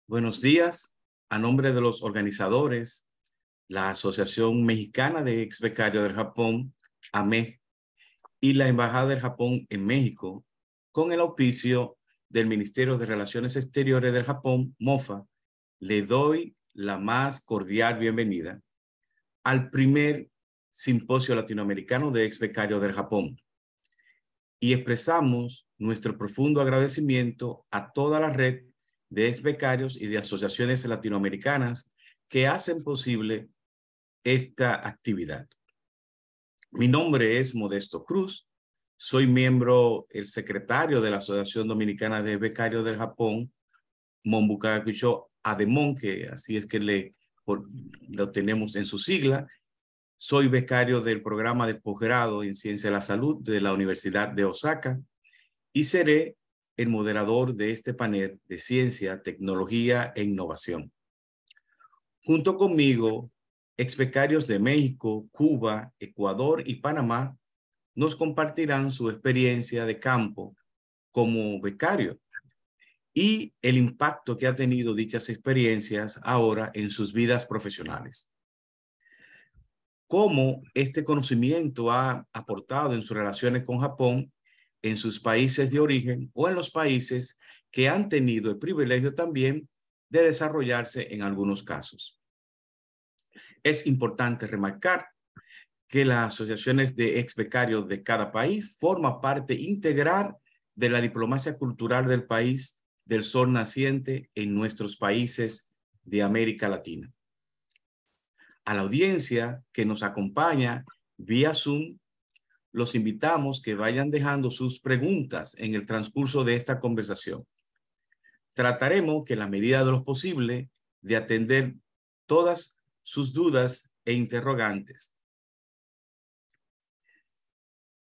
Buenos días. A nombre de los organizadores, la Asociación Mexicana de Ex Becarios del Japón, AMEJ, y la Embajada del Japón en México, con el auspicio del Ministerio de Relaciones Exteriores del Japón, MOFA, le doy la más cordial bienvenida al primer Simposio Latinoamericano de Ex Becarios del Japón y expresamos nuestro profundo agradecimiento a toda la red de ex becarios y de asociaciones latinoamericanas que hacen posible esta actividad. Mi nombre es Modesto Cruz, soy miembro, el secretario de la Asociación Dominicana de Becarios del Japón, Monbukakusho Ademon, que así es que lo tenemos en su sigla. Soy becario del programa de posgrado en Ciencia de la Salud de la Universidad de Osaka y seré el moderador de este panel de ciencia, tecnología e innovación. Junto conmigo, ex becarios de México, Cuba, Ecuador y Panamá nos compartirán su experiencia de campo como becario y el impacto que ha tenido dichas experiencias ahora en sus vidas profesionales. Cómo este conocimiento ha aportado en sus relaciones con Japón, en sus países de origen o en los países que han tenido el privilegio también de desarrollarse en algunos casos. Es importante remarcar que las asociaciones de ex becarios de cada país forman parte integral de la diplomacia cultural del país del sol naciente en nuestros países de América Latina. A la audiencia que nos acompaña vía Zoom, los invitamos que vayan dejando sus preguntas en el transcurso de esta conversación. Trataremos que en la medida de lo posible de atender todas sus dudas e interrogantes.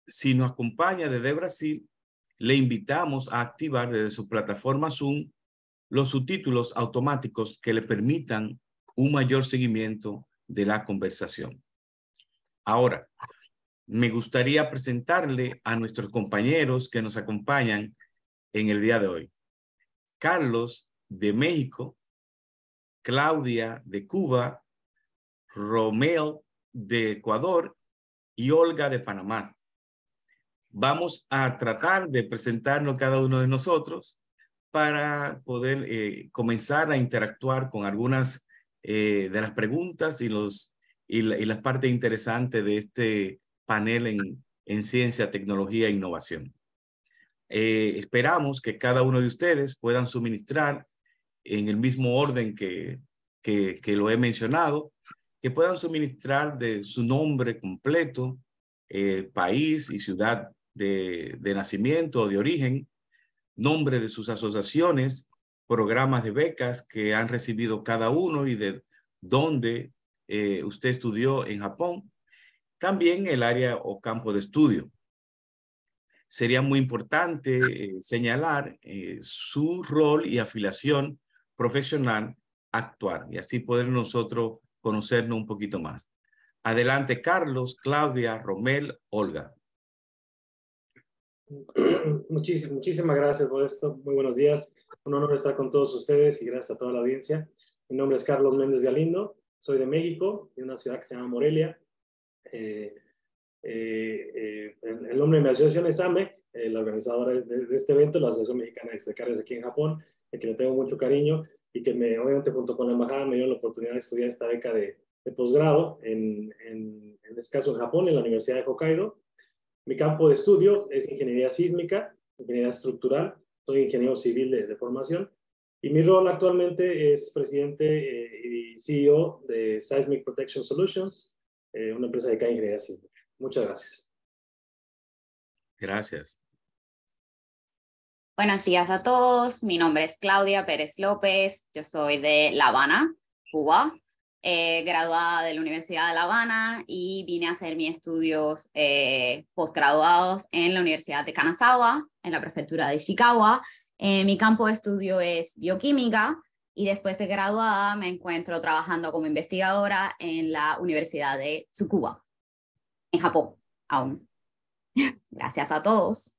Si nos acompaña desde Brasil, le invitamos a activar desde su plataforma Zoom los subtítulos automáticos que le permitan un mayor seguimiento de la conversación. Ahora, me gustaría presentarle a nuestros compañeros que nos acompañan en el día de hoy. Carlos de México, Claudia de Cuba, Romeo de Ecuador y Olga de Panamá. Vamos a tratar de presentarnos cada uno de nosotros para poder comenzar a interactuar con algunas de las preguntas y las partes interesantes de este panel en ciencia, tecnología e innovación. Esperamos que cada uno de ustedes puedan suministrar en el mismo orden que lo he mencionado, que puedan suministrar de su nombre completo, país y ciudad de nacimiento o de origen, nombre de sus asociaciones, programas de becas que han recibido cada uno y de dónde usted estudió en Japón. También el área o campo de estudio. Sería muy importante señalar su rol y afiliación profesional actual y así poder nosotros conocernos un poquito más. Adelante, Carlos, Claudia, Romel, Olga. Muchísimas gracias por esto. Muy buenos días. Un honor estar con todos ustedes y gracias a toda la audiencia. Mi nombre es Carlos Méndez Galindo. Soy de México, de una ciudad que se llama Morelia. El nombre de mi asociación es AMEC, la organizadora de este evento, la Asociación Mexicana de Ex Becarios aquí en Japón, de quien le tengo mucho cariño y que obviamente junto con la embajada me dio la oportunidad de estudiar esta beca de posgrado, en este caso en Japón, en la Universidad de Hokkaido. Mi campo de estudio es ingeniería sísmica, ingeniería estructural, soy ingeniero civil de formación y mi rol actualmente es presidente y CEO de Seismic Protection Solutions, una empresa dedicada a ingeniería sísmica. Muchas gracias. Gracias. Buenos días a todos. Mi nombre es Claudia Pérez López. Yo soy de La Habana, Cuba, graduada de la Universidad de La Habana y vine a hacer mis estudios posgraduados en la Universidad de Kanazawa, en la prefectura de Ishikawa. Mi campo de estudio es bioquímica y después de graduada me encuentro trabajando como investigadora en la Universidad de Tsukuba, en Japón aún. Gracias a todos.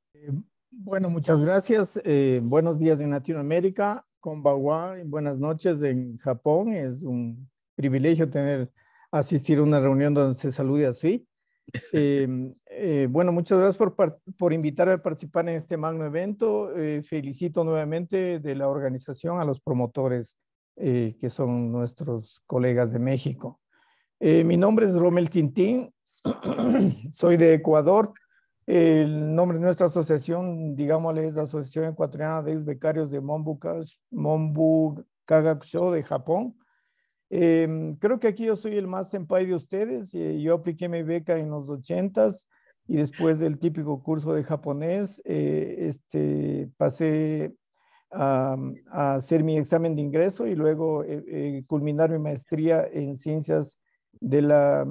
Bueno, muchas gracias. Buenos días en Latinoamérica. Konbanwa, buenas noches en Japón. Es un privilegio asistir a una reunión donde se salude así. Bueno, muchas gracias por invitarme a participar en este magno evento. Felicito nuevamente de la organización a los promotores que son nuestros colegas de México. Mi nombre es Rommel Tintín, soy de Ecuador. El nombre de nuestra asociación, digámosle, es la Asociación Ecuatoriana de Ex Becarios de Monbu Kagakusho de Japón. Creo que aquí yo soy el más senpai de ustedes. Yo apliqué mi beca en los 80s y después del típico curso de japonés, pasé a hacer mi examen de ingreso y luego culminar mi maestría en ciencias de la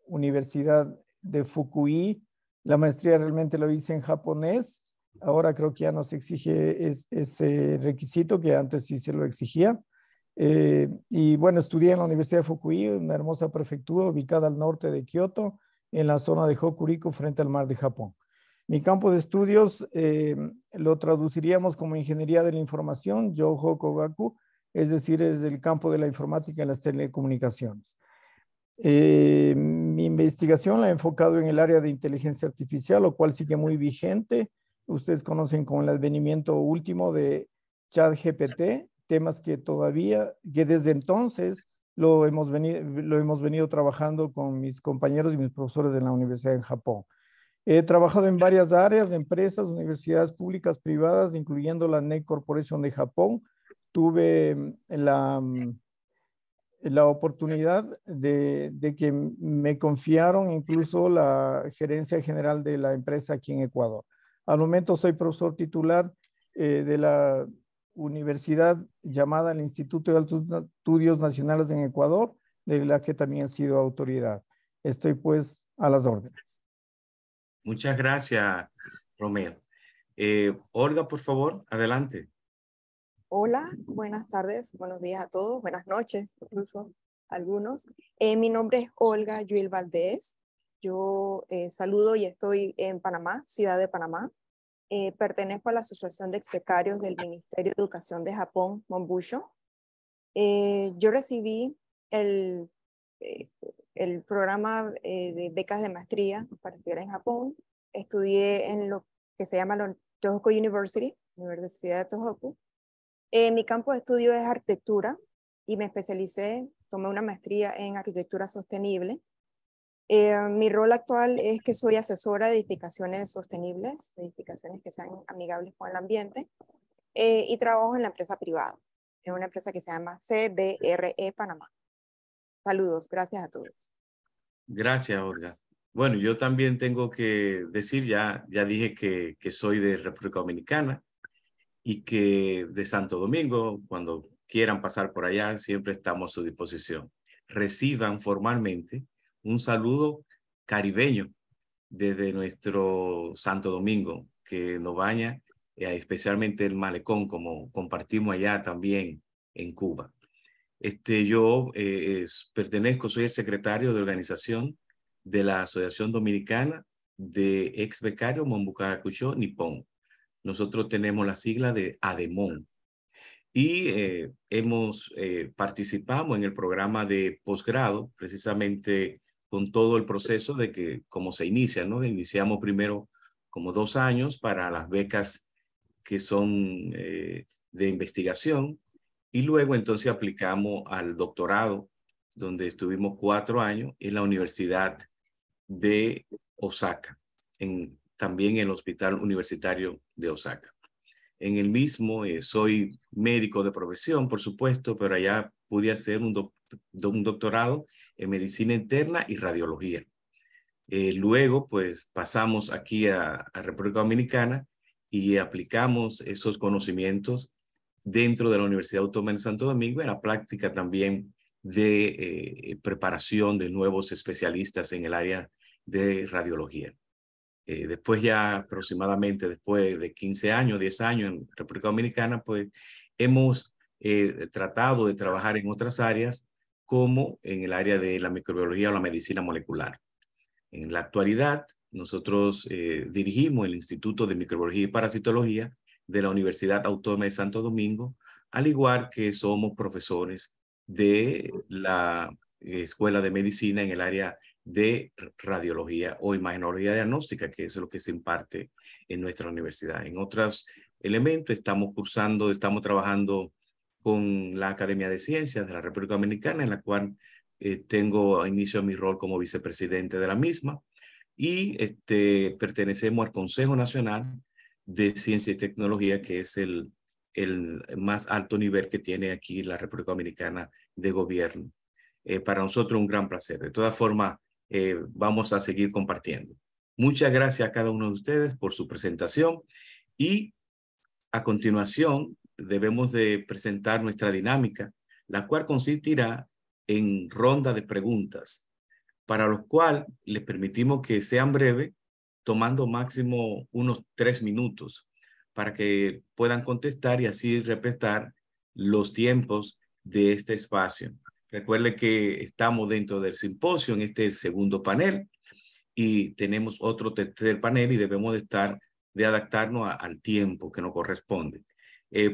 Universidad de Fukui. La maestría realmente lo hice en japonés. Ahora creo que ya no se exige ese requisito que antes sí se lo exigía. Y bueno, estudié en la Universidad de Fukui, una hermosa prefectura ubicada al norte de Kioto, en la zona de Hokuriku, frente al mar de Japón. Mi campo de estudios lo traduciríamos como Ingeniería de la Información, Yoho Kogaku, es decir, es el campo de la informática y las telecomunicaciones. Mi investigación la he enfocado en el área de inteligencia artificial, lo cual sigue muy vigente. Ustedes conocen con el advenimiento último de ChatGPT, temas que desde entonces lo hemos venido trabajando con mis compañeros y mis profesores de la universidad en Japón. He trabajado en varias áreas, empresas, universidades públicas, privadas, incluyendo la NEC Corporation de Japón. Tuve la oportunidad de que me confiaron incluso la gerencia general de la empresa aquí en Ecuador. Al momento soy profesor titular de la universidad llamada el Instituto de Altos Estudios Nacionales en Ecuador, de la que también he sido autoridad. Estoy pues a las órdenes. Muchas gracias, Romeo. Olga, por favor, adelante. Hola, buenas tardes, buenos días a todos, buenas noches, incluso algunos. Mi nombre es Olga Yuil Valdés. Yo saludo y estoy en Panamá, ciudad de Panamá. Pertenezco a la Asociación de Ex-Becarios del Ministerio de Educación de Japón, Monbusho. Yo recibí el programa de becas de maestría para estudiar en Japón. Estudié en lo que se llama la Tohoku University, Universidad de Tohoku. Mi campo de estudio es arquitectura y me especialicé, tomé una maestría en arquitectura sostenible. Mi rol actual es que soy asesora de edificaciones sostenibles, edificaciones que sean amigables con el ambiente, y trabajo en la empresa privada, en una empresa que se llama CBRE Panamá. Saludos, gracias a todos. Gracias, Olga. Bueno, yo también tengo que decir, ya dije que soy de República Dominicana y que de Santo Domingo, cuando quieran pasar por allá, siempre estamos a su disposición. Reciban formalmente un saludo caribeño desde nuestro Santo Domingo, que nos baña, especialmente el malecón, como compartimos allá también en Cuba. Yo pertenezco, soy el secretario de organización de la Asociación Dominicana de Ex Becarios Monbu Kagakusho Nippon. Nosotros tenemos la sigla de ADEMON y participamos en el programa de posgrado, precisamente con todo el proceso de que, como se inicia, ¿no? Iniciamos primero como 2 años para las becas que son de investigación y luego entonces aplicamos al doctorado, donde estuvimos 4 años en la Universidad de Osaka, también en el Hospital Universitario de Osaka. En el mismo soy médico de profesión, por supuesto, pero allá pude hacer un doctorado en medicina interna y radiología. Luego, pues pasamos aquí a República Dominicana y aplicamos esos conocimientos dentro de la Universidad Autónoma de Santo Domingo en la práctica también de preparación de nuevos especialistas en el área de radiología. Después ya aproximadamente después de 15 años, 10 años en República Dominicana, pues hemos tratado de trabajar en otras áreas como en el área de la microbiología o la medicina molecular. En la actualidad, nosotros dirigimos el Instituto de Microbiología y Parasitología de la Universidad Autónoma de Santo Domingo al igual que somos profesores de la Escuela de Medicina en el área de radiología o imagenología diagnóstica, que es lo que se imparte en nuestra universidad. En otros elementos estamos trabajando con la Academia de Ciencias de la República Dominicana, en la cual tengo inicio mi rol como vicepresidente de la misma, y pertenecemos al Consejo Nacional de Ciencia y Tecnología, que es el más alto nivel que tiene aquí la República Dominicana de gobierno. Para nosotros un gran placer. De todas formas, vamos a seguir compartiendo. Muchas gracias a cada uno de ustedes por su presentación, y a continuación debemos de presentar nuestra dinámica, la cual consistirá en ronda de preguntas, para los cuales les permitimos que sean breves, tomando máximo unos 3 minutos para que puedan contestar y así respetar los tiempos de este espacio. Recuerde que estamos dentro del simposio en este segundo panel y tenemos otro tercer panel y debemos de adaptarnos al tiempo que nos corresponde.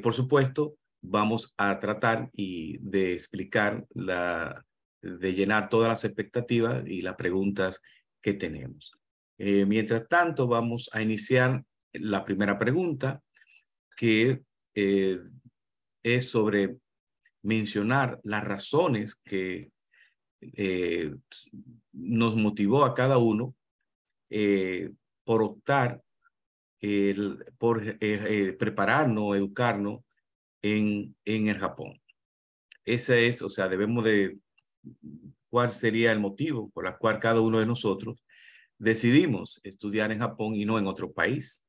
Por supuesto, vamos a tratar de explicar de llenar todas las expectativas y las preguntas que tenemos. Mientras tanto, vamos a iniciar la primera pregunta, que es sobre mencionar las razones que nos motivó a cada uno por optar por prepararnos, educarnos en el Japón. Ese es, o sea, debemos de cuál sería el motivo por el cual cada uno de nosotros decidimos estudiar en Japón y no en otro país.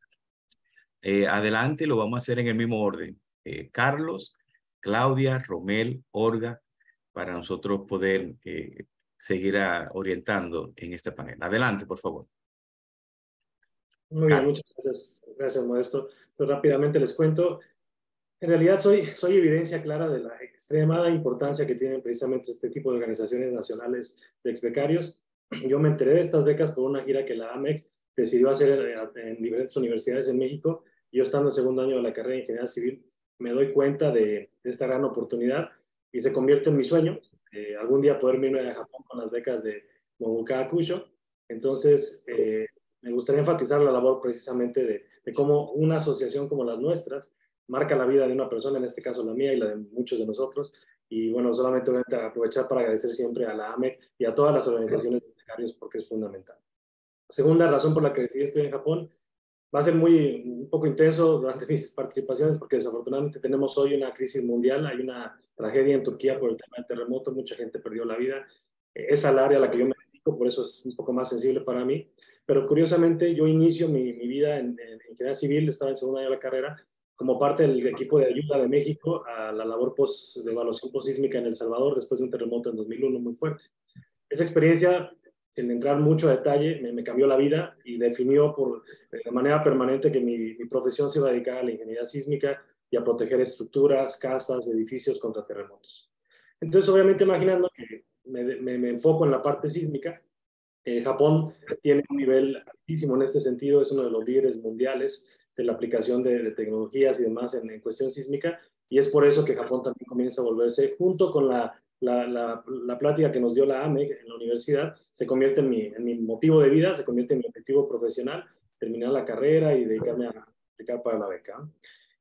Adelante, lo vamos a hacer en el mismo orden. Carlos, Claudia, Romel, Olga, para nosotros poder seguir orientando en este panel. Adelante, por favor. Muy bien, muchas gracias. Gracias, Modesto. Entonces, rápidamente les cuento. En realidad soy evidencia clara de la extremada importancia que tienen precisamente este tipo de organizaciones nacionales de ex-becarios. Yo me enteré de estas becas por una gira que la AMEC decidió hacer en diferentes universidades en México. Yo, estando en segundo año de la carrera de Ingeniería Civil, me doy cuenta de esta gran oportunidad y se convierte en mi sueño algún día poder irme a Japón con las becas de Mobuka Hakusho. Entonces, me gustaría enfatizar la labor precisamente de cómo una asociación como las nuestras marca la vida de una persona, en este caso la mía y la de muchos de nosotros. Y bueno, solamente voy a aprovechar para agradecer siempre a la AMEC y a todas las organizaciones de becarios, porque es fundamental. La segunda razón por la que decidí estudiar en Japón va a ser un poco intenso durante mis participaciones, porque desafortunadamente tenemos hoy una crisis mundial, hay una tragedia en Turquía por el tema del terremoto, mucha gente perdió la vida. Es al área a la que yo me dedico, por eso es un poco más sensible para mí. Pero curiosamente yo inicio mi vida en ingeniería civil, estaba en segundo año de la carrera, como parte del equipo de ayuda de México a la labor de evaluación posísmica en El Salvador después de un terremoto en 2001 muy fuerte. Esa experiencia, sin entrar mucho a detalle, me cambió la vida y definió de manera permanente que mi profesión se iba a dedicar a la ingeniería sísmica y a proteger estructuras, casas, edificios contra terremotos. Entonces, obviamente, imaginando que me enfoco en la parte sísmica, Japón tiene un nivel altísimo en este sentido, es uno de los líderes mundiales de la aplicación de tecnologías y demás en cuestión sísmica, y es por eso que Japón también comienza a volverse, junto con la plática que nos dio la AMEC en la universidad, se convierte en mi motivo de vida, se convierte en mi objetivo profesional, terminar la carrera y dedicarme a aplicar para la beca.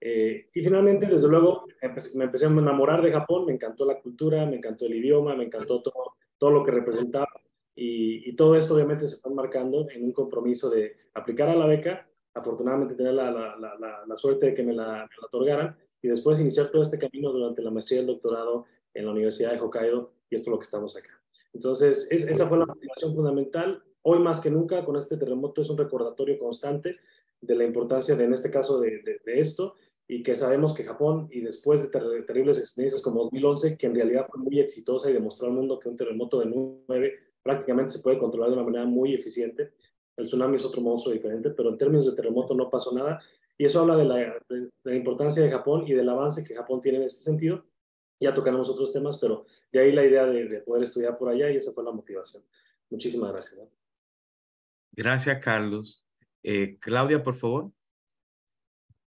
Y finalmente, desde luego, me empecé a enamorar de Japón, me encantó la cultura, me encantó el idioma, me encantó todo lo que representaba, y todo esto obviamente se está marcando en un compromiso de aplicar a la beca, afortunadamente tener la suerte de que me la otorgaran, y después iniciar todo este camino durante la maestría y el doctorado en la Universidad de Hokkaido, y es por lo que estamos acá. Entonces, esa fue la motivación fundamental. Hoy más que nunca, con este terremoto, es un recordatorio constante de la importancia, en este caso, de esto, y que sabemos que Japón, y después de terribles experiencias como 2011, que en realidad fue muy exitosa y demostró al mundo que un terremoto de 9 prácticamente se puede controlar de una manera muy eficiente. El tsunami es otro monstruo diferente, pero en términos de terremoto no pasó nada, y eso habla de la importancia de Japón y del avance que Japón tiene en este sentido. Ya tocaremos otros temas, pero de ahí la idea de poder estudiar por allá, y esa fue la motivación. Muchísimas gracias, ¿no? Gracias, Carlos. Claudia, por favor.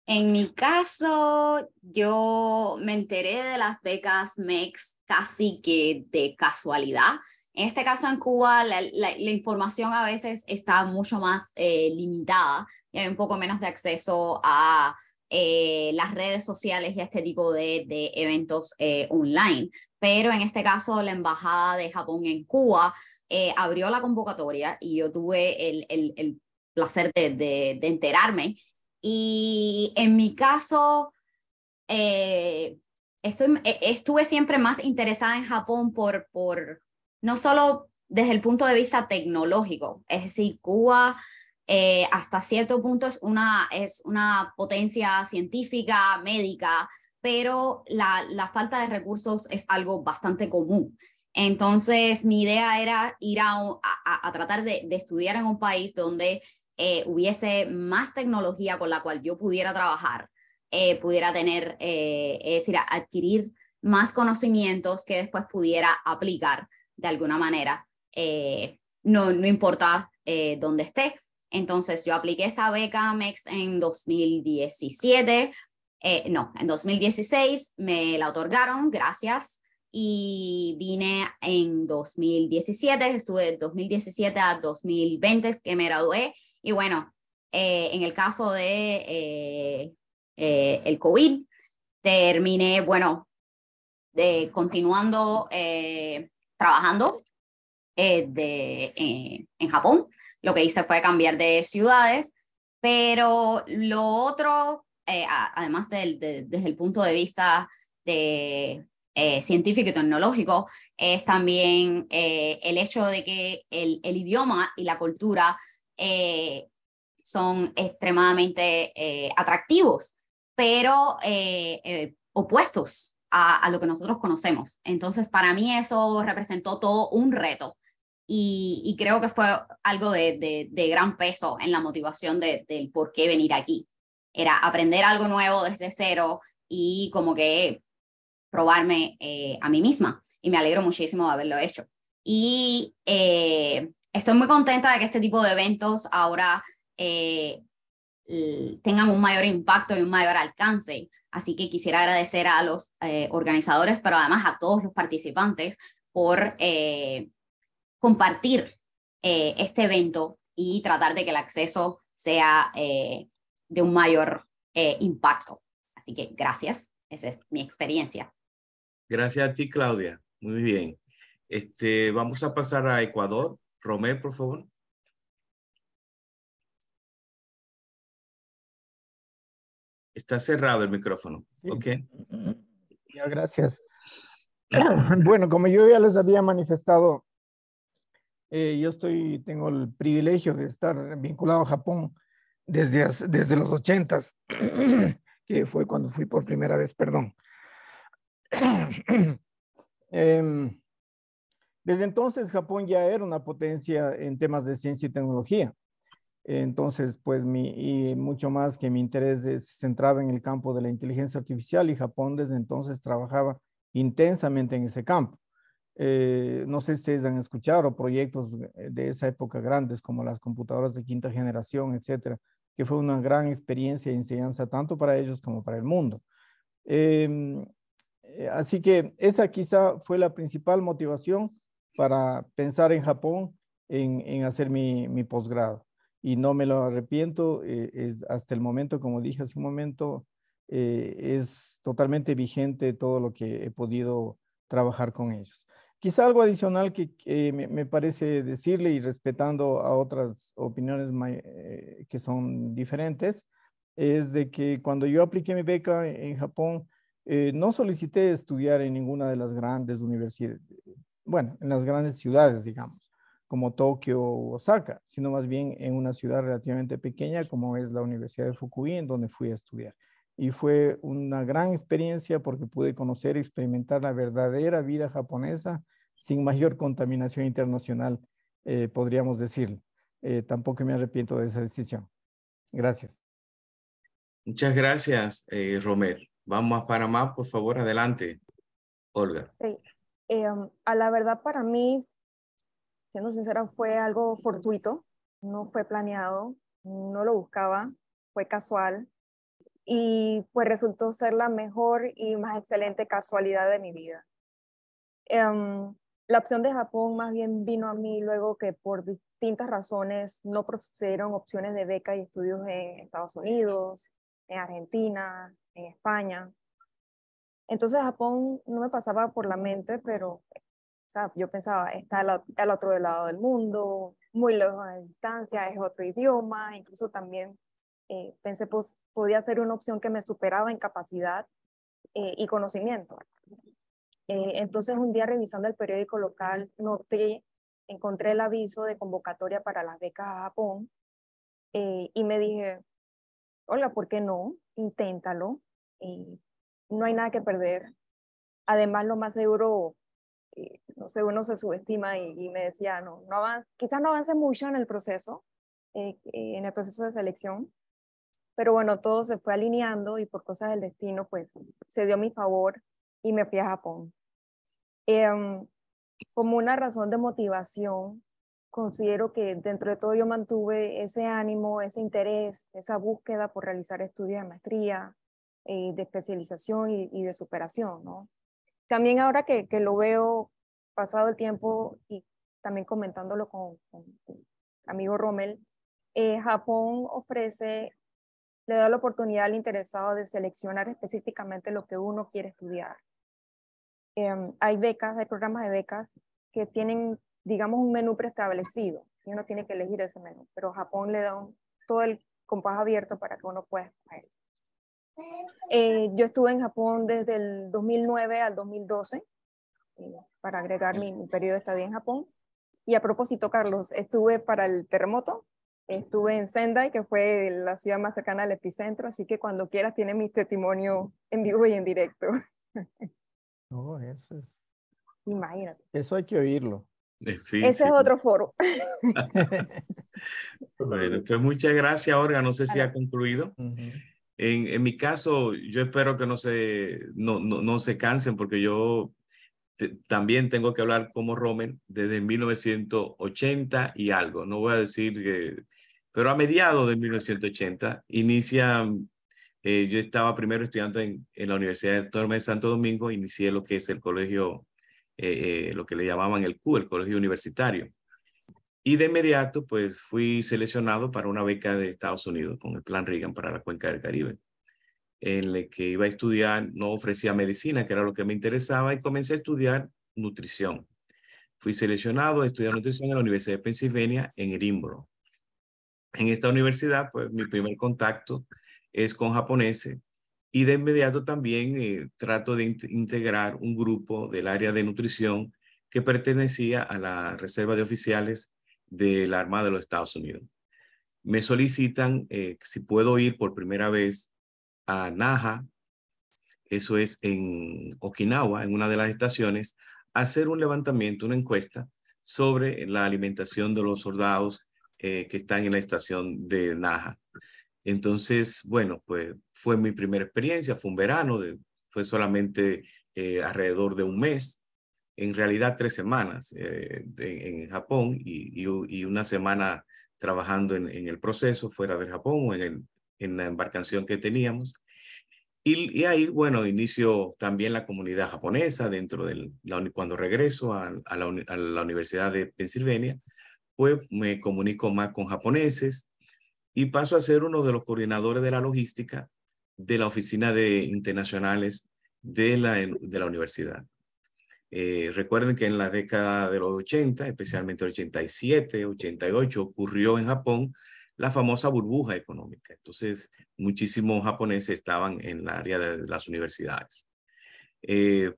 En mi caso, yo me enteré de las becas MEX casi que de casualidad. En este caso, en Cuba, la información a veces está mucho más limitada y hay un poco menos de acceso a las redes sociales y a este tipo de eventos online. Pero en este caso, la Embajada de Japón en Cuba abrió la convocatoria y yo tuve el placer de enterarme. Y en mi caso, estuve siempre más interesada en Japón no solo desde el punto de vista tecnológico, es decir, Cuba hasta cierto punto es una potencia científica, médica, pero la falta de recursos es algo bastante común. Entonces, mi idea era ir a tratar de estudiar en un país donde hubiese más tecnología con la cual yo pudiera trabajar, pudiera tener, es decir, adquirir más conocimientos que después pudiera aplicar de alguna manera, no importa dónde esté. Entonces yo apliqué esa beca MEX en 2017, en 2016 me la otorgaron, gracias, y vine en 2017, estuve de 2017 a 2020 que me gradué, y bueno, en el caso de el COVID, terminé, bueno, continuando trabajando en Japón. Lo que hice fue cambiar de ciudades, pero lo otro, además desde el punto de vista de, científico y tecnológico, es también el hecho de que el idioma y la cultura son extremadamente atractivos, pero opuestos a lo que nosotros conocemos. Entonces, para mí eso representó todo un reto y creo que fue algo de gran peso en la motivación del por qué venir aquí. Era aprender algo nuevo desde cero y como que probarme a mí misma. Y me alegro muchísimo de haberlo hecho. Y estoy muy contenta de que este tipo de eventos ahora tengan un mayor impacto y un mayor alcance. Así que quisiera agradecer a los organizadores, pero además a todos los participantes por compartir este evento y tratar de que el acceso sea de un mayor impacto. Así que gracias, esa es mi experiencia. Gracias a ti, Claudia. Muy bien. Vamos a pasar a Ecuador. Romer, por favor. Está cerrado el micrófono. Sí. Ok. Ya, gracias. Bueno, como yo ya les había manifestado, tengo el privilegio de estar vinculado a Japón desde los 80s, que fue cuando fui por primera vez, perdón. Desde entonces Japón ya era una potencia en temas de ciencia y tecnología. Entonces, pues y mucho más que mi interés se centraba en el campo de la inteligencia artificial y Japón desde entonces trabajaba intensamente en ese campo. No sé si ustedes han escuchado proyectos de esa época grandes como las computadoras de quinta generación, etcétera, que fue una gran experiencia y enseñanza tanto para ellos como para el mundo. Así que esa quizá fue la principal motivación para pensar en Japón, en hacer mi posgrado. Y no me lo arrepiento, hasta el momento, como dije hace un momento, es totalmente vigente todo lo que he podido trabajar con ellos. Quizá algo adicional que me parece decirle y respetando a otras opiniones que son diferentes, es de que cuando yo apliqué mi beca en Japón, no solicité estudiar en ninguna de las grandes universidades, bueno, en las grandes ciudades, digamos, como Tokio o Osaka, sino más bien en una ciudad relativamente pequeña como es la Universidad de Fukui, en donde fui a estudiar. Y fue una gran experiencia porque pude conocer y experimentar la verdadera vida japonesa sin mayor contaminación internacional, podríamos decirlo. Tampoco me arrepiento de esa decisión. Gracias. Muchas gracias, Romer. Vamos a Panamá, por favor, adelante. Olga. Sí. A la verdad, para mí, siendo sincera, fue algo fortuito, no fue planeado, no lo buscaba, fue casual. y pues resultó ser la mejor y más excelente casualidad de mi vida. La opción de Japón más bien vino a mí luego que por distintas razones no procedieron opciones de beca y estudios en Estados Unidos, en Argentina, en España. Entonces Japón no me pasaba por la mente, pero o sea, yo pensaba, está al otro lado del mundo, muy lejos de distancia, es otro idioma, incluso también pensé pues podía ser una opción que me superaba en capacidad y conocimiento. Entonces un día revisando el periódico local encontré el aviso de convocatoria para las becas a Japón y me dije, hola, ¿por qué no? Inténtalo, no hay nada que perder. Además, lo más seguro, no sé, uno se subestima y me decía, quizás no avance mucho en el proceso de selección, pero bueno, todo se fue alineando y por cosas del destino, pues se dio a mi favor y me fui a Japón. Como una razón de motivación, considero que dentro de todo yo mantuve ese ánimo, ese interés, esa búsqueda por realizar estudios de maestría, de especialización y de superación, ¿no? También ahora que lo veo pasado el tiempo y también comentándolo con mi amigo Rommel, Japón le da la oportunidad al interesado de seleccionar específicamente lo que uno quiere estudiar. Hay programas de becas que tienen, digamos, un menú preestablecido y uno tiene que elegir ese menú, pero Japón le da todo el compás abierto para que uno pueda escoger. Yo estuve en Japón desde el 2009 al 2012 para agregar mi periodo de estadía en Japón. Y a propósito, Carlos, estuve para el terremoto, estuve en Sendai, que fue la ciudad más cercana al epicentro, así que cuando quieras tiene mi testimonio en vivo y en directo. Oh, eso es. Imagínate. Eso hay que oírlo. Sí, Ese es otro foro. Bueno, pues muchas gracias, Olga. No sé si ha concluido. Uh-huh. En mi caso, yo espero que no se cansen porque yo también tengo que hablar como Rommel desde 1980 y algo. No voy a decir que, pero a mediados de 1980 inicia, yo estaba primero estudiante en la Universidad de Santo Domingo, inicié lo que es el colegio, lo que le llamaban el CU, el colegio universitario. Y de inmediato, pues fui seleccionado para una beca de Estados Unidos con el Plan Reagan para la Cuenca del Caribe, en la que iba a estudiar, no ofrecía medicina, que era lo que me interesaba, y comencé a estudiar nutrición. Fui seleccionado a estudiar nutrición en la Universidad de Pennsylvania en Edinburgh. En esta universidad, pues mi primer contacto es con japoneses y de inmediato también trato de integrar un grupo del área de nutrición que pertenecía a la Reserva de Oficiales de la Armada de los Estados Unidos. Me solicitan si puedo ir por primera vez a Naha, eso es en Okinawa, en una de las estaciones, a hacer un levantamiento, una encuesta sobre la alimentación de los soldados que están en la estación de Naha. Entonces, bueno, pues fue mi primera experiencia, fue un verano, fue solamente alrededor de un mes, en realidad 3 semanas en Japón y una semana trabajando en el proceso fuera de Japón o en la embarcación que teníamos. Y ahí, bueno, inicio también la comunidad japonesa dentro cuando regreso a la Universidad de Pennsylvania, pues me comunico más con japoneses y paso a ser uno de los coordinadores de la logística de la oficina de internacionales de la universidad. Recuerden que en la década de los 80, especialmente el 87, 88, ocurrió en Japón la famosa burbuja económica. Entonces, muchísimos japoneses estaban en el área de las universidades.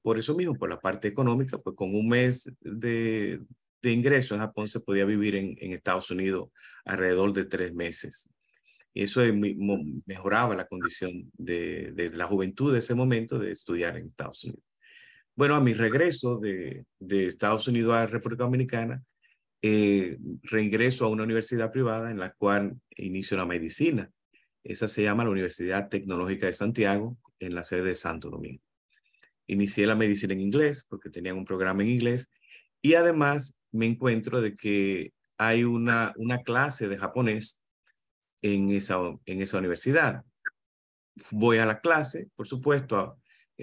Por eso mismo, por la parte económica, pues con un mes de ingreso en Japón se podía vivir en Estados Unidos alrededor de 3 meses. Eso mejoraba la condición de la juventud de ese momento de estudiar en Estados Unidos. Bueno, a mi regreso de Estados Unidos a República Dominicana, reingreso a una universidad privada en la cual inicio la medicina. Esa se llama la Universidad Tecnológica de Santiago, en la sede de Santo Domingo. Inicié la medicina en inglés porque tenían un programa en inglés y además me encuentro de que hay una clase de japonés en esa universidad. voy a la clase, por supuesto,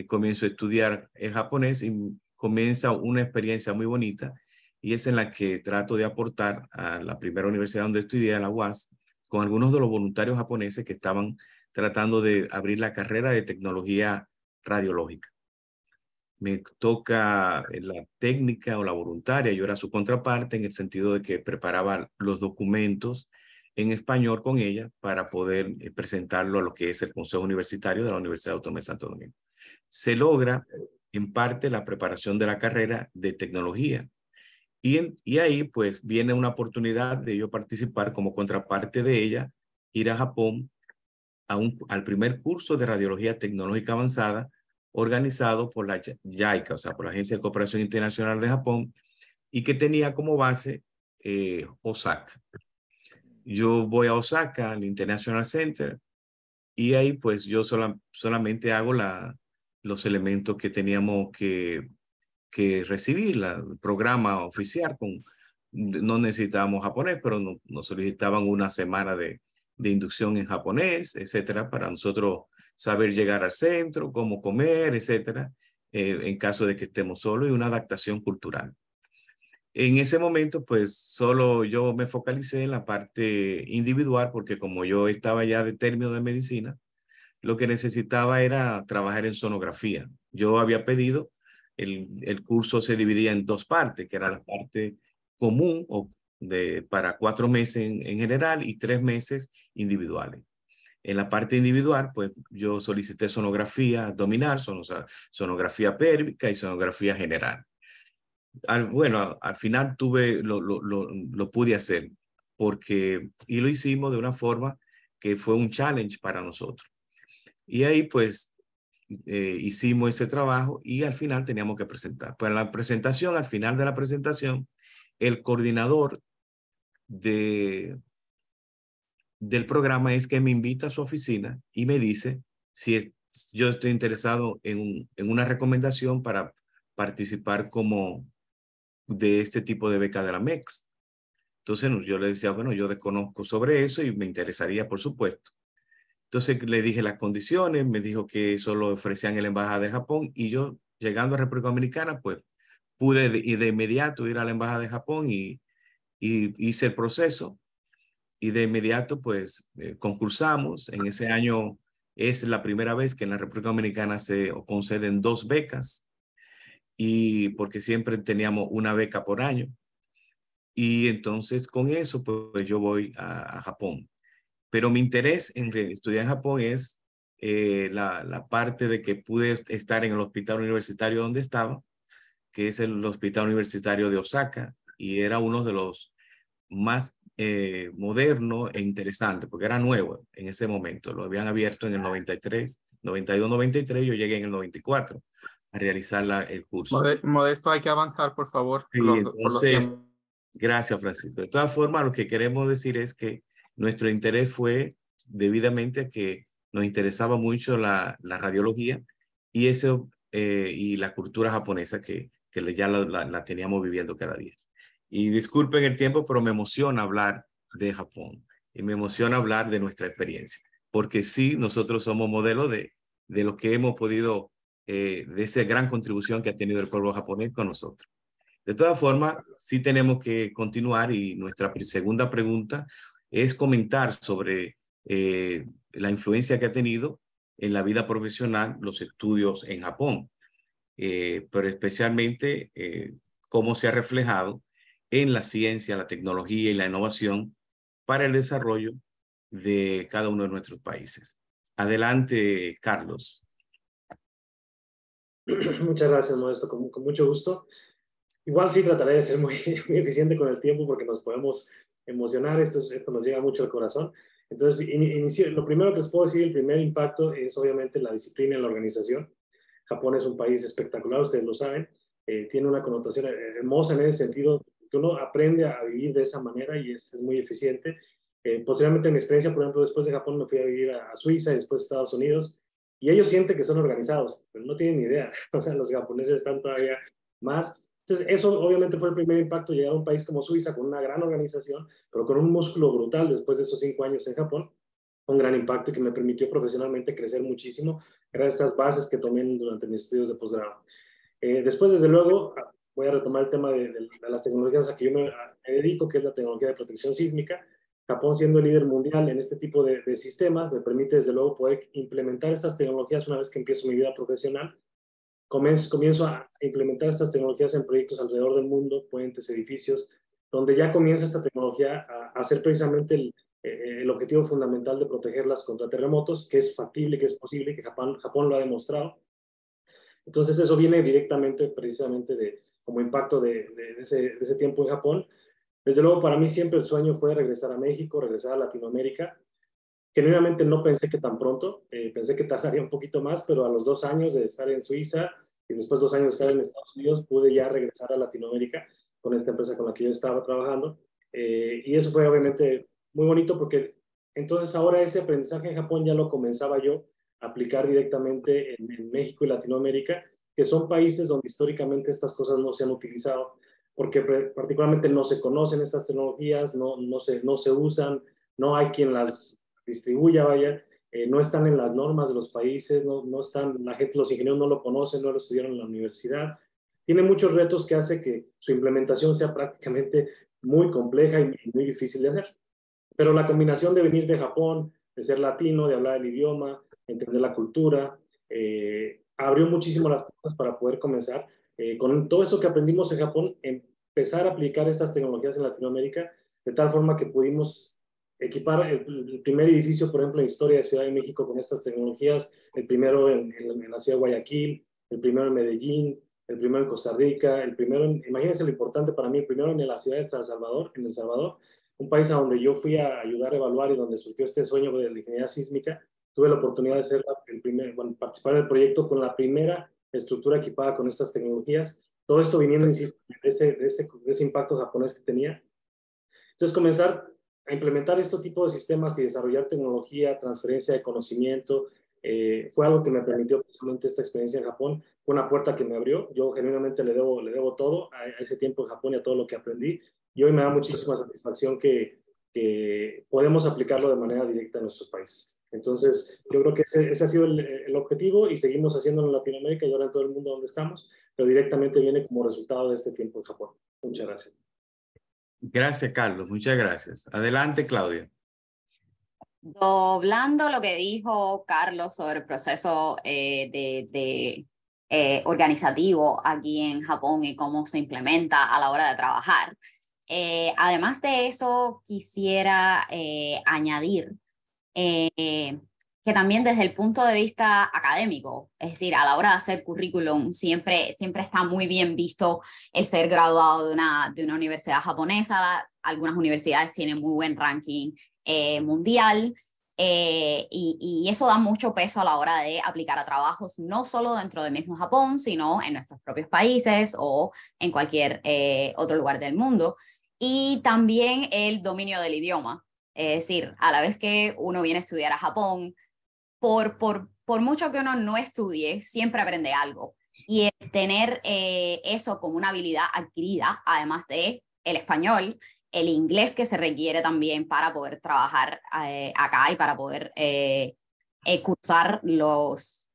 comienzo a estudiar japonés y comienza una experiencia muy bonita y es en la que trato de aportar a la primera universidad donde estudié, a la UAS, con algunos de los voluntarios japoneses que estaban tratando de abrir la carrera de tecnología radiológica. Me toca la técnica o la voluntaria, yo era su contraparte en el sentido de que preparaba los documentos en español con ella para poder presentarlo a lo que es el Consejo Universitario de la Universidad Autónoma de Santo Domingo. Se logra en parte la preparación de la carrera de tecnología y ahí pues viene una oportunidad de yo participar como contraparte de ella, ir a Japón al primer curso de radiología tecnológica avanzada organizado por la JICA, o sea, por la Agencia de Cooperación Internacional de Japón, y que tenía como base Osaka. Yo voy a Osaka, al International Center, y ahí pues yo solamente hago los elementos que teníamos que recibir, el programa oficial. No necesitábamos japonés, pero nos solicitaban una semana de inducción en japonés, etcétera, para nosotros saber llegar al centro, cómo comer, etcétera, en caso de que estemos solos, y una adaptación cultural. En ese momento, pues solo yo me focalicé en la parte individual, porque como yo estaba ya de término de medicina, lo que necesitaba era trabajar en sonografía. Yo había pedido, el curso se dividía en dos partes, que era la parte común para 4 meses en general y 3 meses individuales. En la parte individual, pues yo solicité sonografía abdominal, sonografía pélvica y sonografía general. Bueno, al final lo pude hacer y lo hicimos de una forma que fue un challenge para nosotros. Y ahí pues hicimos ese trabajo y al final teníamos que presentar. Pues la presentación, al final de la presentación, el coordinador del programa es que me invita a su oficina y me dice si yo estoy interesado en una recomendación para participar como de este tipo de beca de la MEX. Entonces yo le decía, bueno, yo desconozco sobre eso y me interesaría, por supuesto. Entonces le dije las condiciones, me dijo que eso lo ofrecían en la Embajada de Japón y yo, llegando a República Dominicana, pues pude de inmediato ir a la Embajada de Japón y hice el proceso y de inmediato pues concursamos. En ese año es la primera vez que en la República Dominicana se conceden 2 becas y porque siempre teníamos una beca por año. Y entonces con eso pues yo voy a Japón. Pero mi interés en estudiar en Japón es la parte de que pude estar en el hospital universitario donde estaba, que es el hospital universitario de Osaka, y era uno de los más modernos e interesantes, porque era nuevo en ese momento. Lo habían abierto en el 93, 92, 93, yo llegué en el 94 a realizar el curso. Modesto, hay que avanzar, por favor, Sí, por los tiempos. Gracias, Francisco. De todas formas, lo que queremos decir es que nuestro interés fue debidamente a que nos interesaba mucho la radiología y eso y la cultura japonesa que ya la teníamos viviendo cada día. Y disculpen el tiempo, pero me emociona hablar de Japón y me emociona hablar de nuestra experiencia, porque sí, nosotros somos modelos de lo que hemos podido, de esa gran contribución que ha tenido el pueblo japonés con nosotros. De todas formas, sí tenemos que continuar y nuestra segunda pregunta es comentar sobre la influencia que ha tenido en la vida profesional los estudios en Japón, pero especialmente cómo se ha reflejado en la ciencia, la tecnología y la innovación para el desarrollo de cada uno de nuestros países. Adelante, Carlos. Muchas gracias, Modesto, con mucho gusto. Igual sí trataré de ser muy, muy eficiente con el tiempo porque nos podemos emocionar, esto nos llega mucho al corazón. Entonces, lo primero que les puedo decir, el primer impacto es obviamente la disciplina en la organización. Japón es un país espectacular, ustedes lo saben, tiene una connotación hermosa en ese sentido, que uno aprende a vivir de esa manera y es muy eficiente. Posiblemente en mi experiencia, por ejemplo, después de Japón me fui a vivir a Suiza y después a Estados Unidos, y ellos sienten que son organizados, pero no tienen ni idea. O sea, los japoneses están todavía más. Entonces, eso obviamente fue el primer impacto, llegar a un país como Suiza con una gran organización, pero con un músculo brutal después de esos 5 años en Japón. un gran impacto y que me permitió profesionalmente crecer muchísimo gracias a estas bases que tomé durante mis estudios de posgrado. Después, desde luego, voy a retomar el tema de las tecnologías a que yo me dedico, que es la tecnología de protección sísmica. Japón, siendo el líder mundial en este tipo de sistemas, me permite desde luego poder implementar estas tecnologías una vez que empiezo mi vida profesional. Comienzo a implementar estas tecnologías en proyectos alrededor del mundo, puentes, edificios, donde ya comienza esta tecnología a ser precisamente el objetivo fundamental de protegerlas contra terremotos, que es factible, que es posible, que Japón lo ha demostrado. Entonces eso viene directamente precisamente como impacto de ese tiempo en Japón. Desde luego, para mí siempre el sueño fue regresar a México, regresar a Latinoamérica. Genuinamente no pensé que tan pronto, pensé que tardaría un poquito más, pero a los 2 años de estar en Suiza y después 2 años de estar en Estados Unidos, pude ya regresar a Latinoamérica con esta empresa con la que yo estaba trabajando. Y eso fue obviamente muy bonito porque entonces ahora ese aprendizaje en Japón ya lo comenzaba yo a aplicar directamente en México y Latinoamérica, que son países donde históricamente estas cosas no se han utilizado, porque particularmente no se conocen estas tecnologías, no se usan, no hay quien las distribuya, vaya, no están en las normas de los países, no están, la gente, los ingenieros no lo conocen, no lo estudiaron en la universidad. Tiene muchos retos que hace que su implementación sea prácticamente muy compleja y muy difícil de hacer. Pero la combinación de venir de Japón, de ser latino, de hablar el idioma, entender la cultura, abrió muchísimo las puertas para poder comenzar con todo eso que aprendimos en Japón, empezar a aplicar estas tecnologías en Latinoamérica, de tal forma que pudimos equipar el primer edificio, por ejemplo, en historia de Ciudad de México con estas tecnologías, el primero en la ciudad de Guayaquil, el primero en Medellín, el primero en Costa Rica, el primero, imagínense lo importante para mí, el primero en la ciudad de San Salvador, en El Salvador, un país a donde yo fui a ayudar a evaluar y donde surgió este sueño de la ingeniería sísmica. Tuve la oportunidad de ser participar del proyecto con la primera estructura equipada con estas tecnologías. Todo esto viniendo, insisto, de ese impacto japonés que tenía. Entonces, comenzar a implementar este tipo de sistemas y desarrollar tecnología, transferencia de conocimiento, fue algo que me permitió precisamente esta experiencia en Japón. Fue una puerta que me abrió. Yo genuinamente le debo todo a ese tiempo en Japón y a todo lo que aprendí. Y hoy me da muchísima satisfacción que podemos aplicarlo de manera directa en nuestros países. Entonces, yo creo que ese ha sido el objetivo y seguimos haciéndolo en Latinoamérica y ahora en todo el mundo donde estamos, pero directamente viene como resultado de este tiempo en Japón. Muchas gracias. Gracias, Carlos. Muchas gracias. Adelante, Claudia. Doblando lo que dijo Carlos sobre el proceso organizativo aquí en Japón y cómo se implementa a la hora de trabajar. Además de eso, quisiera añadir que también desde el punto de vista académico, es decir, a la hora de hacer currículum, siempre está muy bien visto el ser graduado de una universidad japonesa. Algunas universidades tienen muy buen ranking mundial, y eso da mucho peso a la hora de aplicar a trabajos, no solo dentro del mismo Japón, sino en nuestros propios países o en cualquier otro lugar del mundo. Y también el dominio del idioma. Es decir, a la vez que uno viene a estudiar a Japón, por mucho que uno no estudie, siempre aprende algo. Y el tener eso como una habilidad adquirida, además de el español, el inglés que se requiere también para poder trabajar acá y para poder cursar las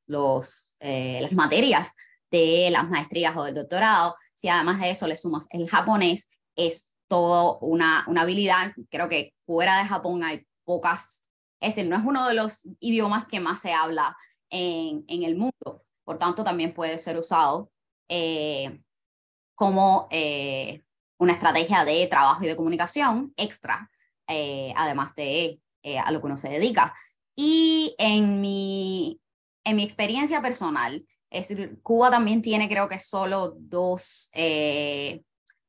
materias de las maestrías o del doctorado. Si además de eso le sumas el japonés, es todo una habilidad. Creo que fuera de Japón hay pocas, es decir, no es uno de los idiomas que más se habla en el mundo. Por tanto, también puede ser usado como una estrategia de trabajo y de comunicación extra, además de a lo que uno se dedica. Y en mi experiencia personal, es decir, Cuba también tiene, creo que solo 2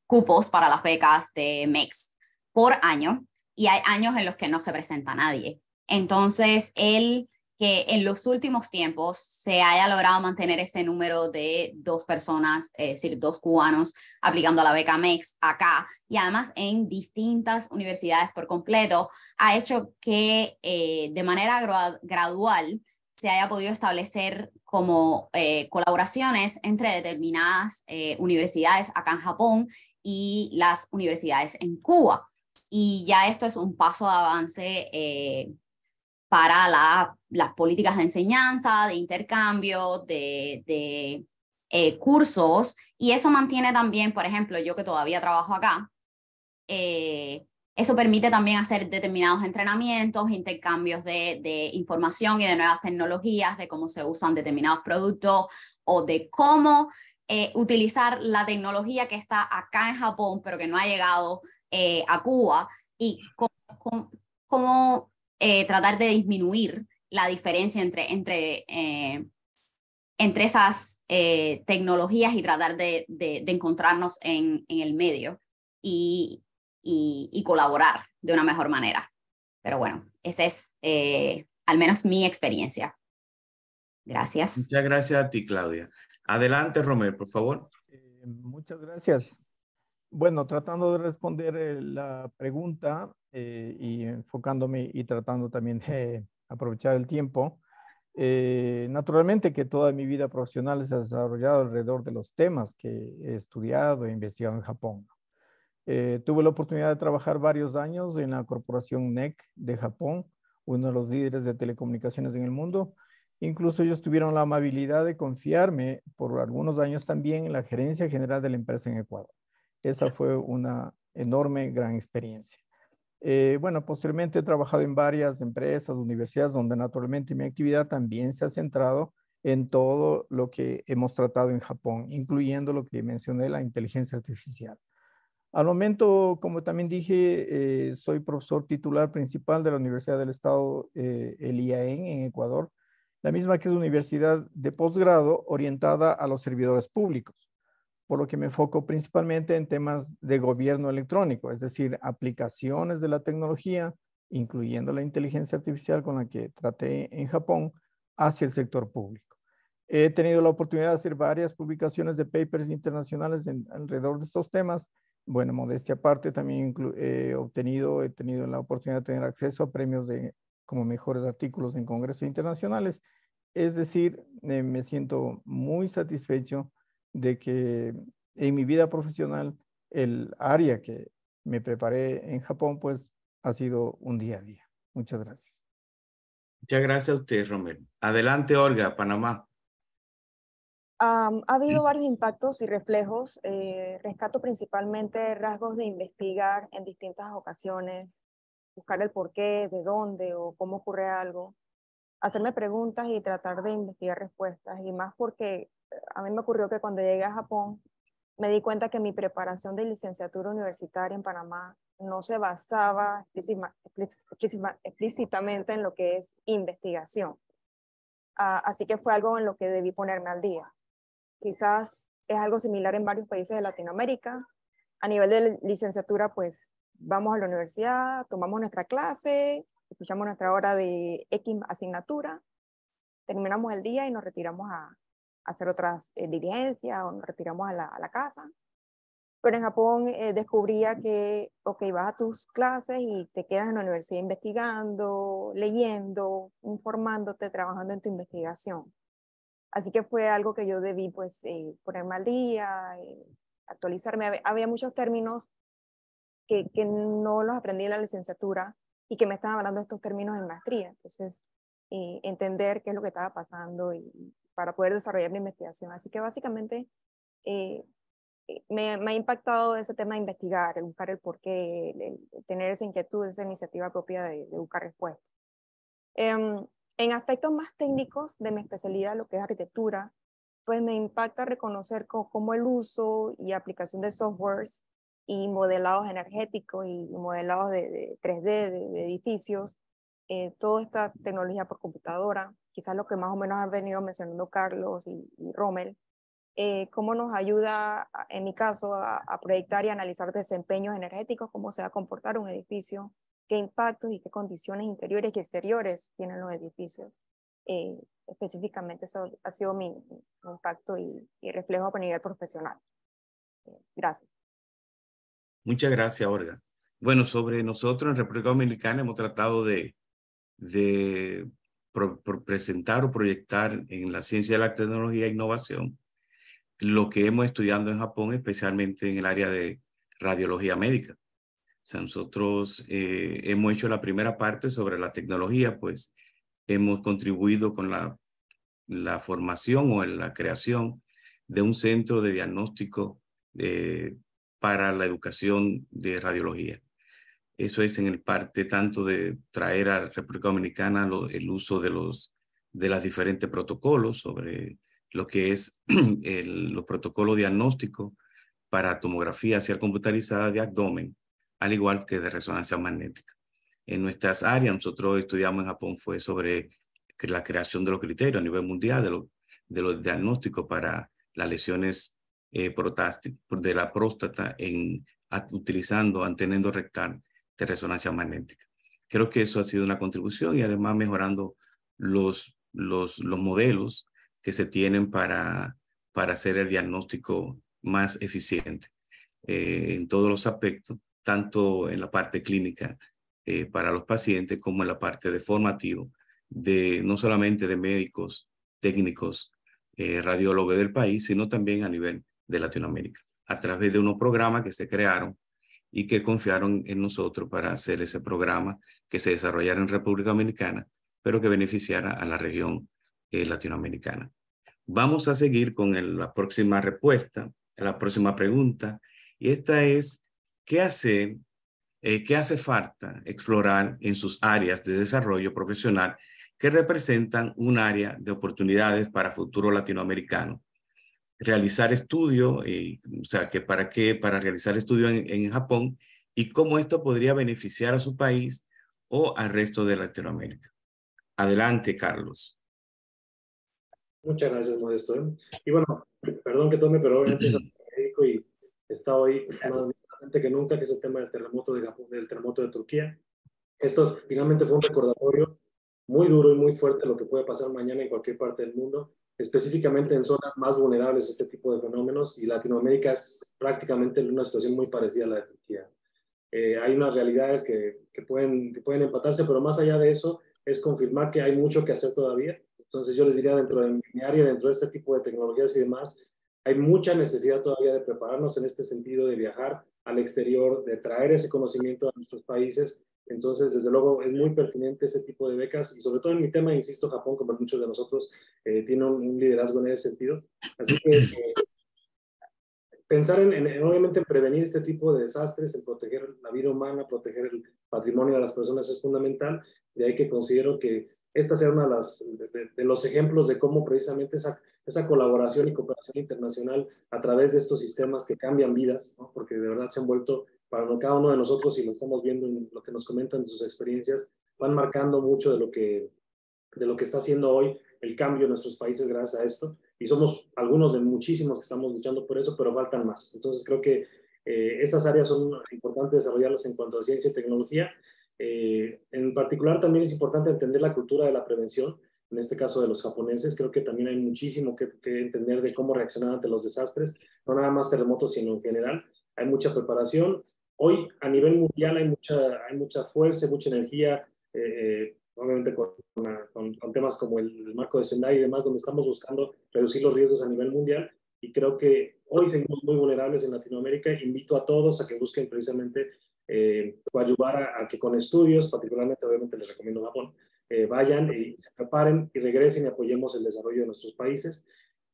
cupos para las becas de MEX por año, y hay años en los que no se presenta nadie. Entonces, que en los últimos tiempos se haya logrado mantener ese número de 2 personas, es decir, 2 cubanos aplicando a la beca MEX acá, y además en distintas universidades por completo, ha hecho que de manera gradual se haya podido establecer como colaboraciones entre determinadas universidades acá en Japón y las universidades en Cuba. Y ya esto es un paso de avance para las políticas de enseñanza, de intercambio, de cursos, y eso mantiene también, por ejemplo, yo que todavía trabajo acá, eso permite también hacer determinados entrenamientos, intercambios de información y de nuevas tecnologías, de cómo se usan determinados productos o de cómo utilizar la tecnología que está acá en Japón, pero que no ha llegado a Cuba, y cómo tratar de disminuir la diferencia entre esas tecnologías y tratar de encontrarnos en el medio y colaborar de una mejor manera. Pero bueno, esa es al menos mi experiencia. Gracias. Muchas gracias a ti, Claudia. Adelante, Romel, por favor. Muchas gracias. Bueno, tratando de responder la pregunta y enfocándome y tratando también de aprovechar el tiempo, naturalmente que toda mi vida profesional se ha desarrollado alrededor de los temas que he estudiado e investigado en Japón. Tuve la oportunidad de trabajar varios años en la corporación NEC de Japón, uno de los líderes de telecomunicaciones en el mundo. Incluso ellos tuvieron la amabilidad de confiarme por algunos años también en la gerencia general de la empresa en Ecuador. Esa fue una enorme, gran experiencia. Bueno, posteriormente he trabajado en varias empresas, universidades, donde naturalmente mi actividad también se ha centrado en todo lo que hemos tratado en Japón, incluyendo lo que mencioné, la inteligencia artificial. Al momento, como también dije, soy profesor titular principal de la Universidad del Estado, el IAEN, en Ecuador, la misma que es una universidad de posgrado orientada a los servidores públicos, por lo que me enfoco principalmente en temas de gobierno electrónico, es decir, aplicaciones de la tecnología, incluyendo la inteligencia artificial con la que traté en Japón, hacia el sector público. He tenido la oportunidad de hacer varias publicaciones de papers internacionales alrededor de estos temas. Bueno, modestia aparte, también he tenido la oportunidad de tener acceso a premios como mejores artículos en congresos internacionales. Es decir, me siento muy satisfecho de que en mi vida profesional el área que me preparé en Japón, pues ha sido un día a día. Muchas gracias. Muchas gracias a usted, Romel. Adelante, Olga, Panamá. Ha habido varios impactos y reflejos. Rescato principalmente rasgos de investigar en distintas ocasiones, buscar el porqué, de dónde o cómo ocurre algo, hacerme preguntas y tratar de investigar respuestas. Y más porque a mí me ocurrió que cuando llegué a Japón me di cuenta que mi preparación de licenciatura universitaria en Panamá no se basaba explícitamente en lo que es investigación. Así que fue algo en lo que debí ponerme al día. Quizás es algo similar en varios países de Latinoamérica. A nivel de licenciatura, pues vamos a la universidad, tomamos nuestra clase, escuchamos nuestra hora de X asignatura, terminamos el día y nos retiramos a hacer otras diligencias o nos retiramos a la casa. Pero en Japón descubría que, ok, vas a tus clases y te quedas en la universidad investigando, leyendo, informándote, trabajando en tu investigación. Así que fue algo que yo debí pues ponerme al día, actualizarme. Había muchos términos que no los aprendí en la licenciatura y que me estaban hablando de estos términos en maestría. Entonces, entender qué es lo que estaba pasando para poder desarrollar mi investigación. Así que básicamente me ha impactado ese tema de investigar, el buscar el porqué, el tener esa inquietud, esa iniciativa propia de buscar respuestas. En aspectos más técnicos de mi especialidad, lo que es arquitectura, pues me impacta reconocer cómo el uso y aplicación de softwares y modelados energéticos y modelados de 3D de edificios, toda esta tecnología por computadora, quizás lo que más o menos han venido mencionando Carlos y Romel, cómo nos ayuda, en mi caso, a proyectar y analizar desempeños energéticos, cómo se va a comportar un edificio, qué impactos y qué condiciones interiores y exteriores tienen los edificios. Específicamente eso ha sido mi impacto y reflejo a nivel profesional. Gracias. Muchas gracias, Olga. Bueno, sobre nosotros en República Dominicana hemos tratado de presentar o proyectar en la ciencia de la tecnología e innovación lo que hemos estudiado en Japón, especialmente en el área de radiología médica. O sea, nosotros hemos hecho la primera parte sobre la tecnología, pues, hemos contribuido con la formación o en la creación de un centro de diagnóstico para la educación de radiología. Eso es en el parte tanto de traer a la República Dominicana el uso de los diferentes protocolos sobre lo que es los protocolos diagnósticos para tomografía axial computarizada de abdomen, al igual que de resonancia magnética. En nuestras áreas, nosotros estudiamos en Japón fue sobre la creación de los criterios a nivel mundial de los diagnósticos para las lesiones de la próstata utilizando antenendo rectal de resonancia magnética. Creo que eso ha sido una contribución y además mejorando los modelos que se tienen para hacer el diagnóstico más eficiente en todos los aspectos, tanto en la parte clínica para los pacientes como en la parte de formativo, no solamente de médicos, técnicos, radiólogos del país, sino también a nivel de Latinoamérica, a través de unos programas que se crearon y que confiaron en nosotros para hacer ese programa que se desarrollara en República Dominicana, pero que beneficiara a la región latinoamericana. Vamos a seguir con la próxima respuesta, la próxima pregunta, y esta es, ¿qué hace falta explorar en sus áreas de desarrollo profesional que representan un área de oportunidades para futuro latinoamericano? Realizar estudios, o sea, para realizar estudios en Japón y cómo esto podría beneficiar a su país o al resto de Latinoamérica. Adelante, Carlos. Muchas gracias, Modesto. Y bueno, perdón que tome, pero obviamente soy médico y está hoy más importante que nunca, que es el tema del terremoto de Japón, del terremoto de Turquía. Esto finalmente fue un recordatorio muy duro y muy fuerte de lo que puede pasar mañana en cualquier parte del mundo, específicamente en zonas más vulnerables a este tipo de fenómenos, y Latinoamérica es prácticamente una situación muy parecida a la de Turquía. Hay unas realidades que pueden empatarse, pero más allá de eso es confirmar que hay mucho que hacer todavía. Entonces yo les diría, dentro de mi área, dentro de este tipo de tecnologías y demás, hay mucha necesidad todavía de prepararnos en este sentido, de viajar al exterior, de traer ese conocimiento a nuestros países. Entonces, desde luego, es muy pertinente ese tipo de becas y sobre todo en mi tema, insisto, Japón, como muchos de nosotros, tiene un liderazgo en ese sentido. Así que pensar obviamente en prevenir este tipo de desastres, en proteger la vida humana, proteger el patrimonio de las personas es fundamental. De ahí que considero que esta sea una de los ejemplos de cómo precisamente esa colaboración y cooperación internacional a través de estos sistemas que cambian vidas, ¿no? Porque de verdad se han vuelto para cada uno de nosotros, y lo estamos viendo en lo que nos comentan de sus experiencias, van marcando mucho de lo que está haciendo hoy el cambio en nuestros países gracias a esto. Y somos algunos de muchísimos que estamos luchando por eso, pero faltan más. Entonces creo que esas áreas son importantes desarrollarlas en cuanto a ciencia y tecnología. En particular también es importante entender la cultura de la prevención, en este caso de los japoneses. Creo que también hay muchísimo que entender de cómo reaccionar ante los desastres, no nada más terremotos, sino en general. Hay mucha preparación. Hoy a nivel mundial hay mucha fuerza, mucha energía, obviamente con temas como el marco de Sendai y demás, donde estamos buscando reducir los riesgos a nivel mundial. Y creo que hoy seguimos muy vulnerables en Latinoamérica. Invito a todos a que busquen precisamente ayudar a que con estudios, particularmente obviamente les recomiendo Japón, vayan y se preparen y regresen y apoyemos el desarrollo de nuestros países.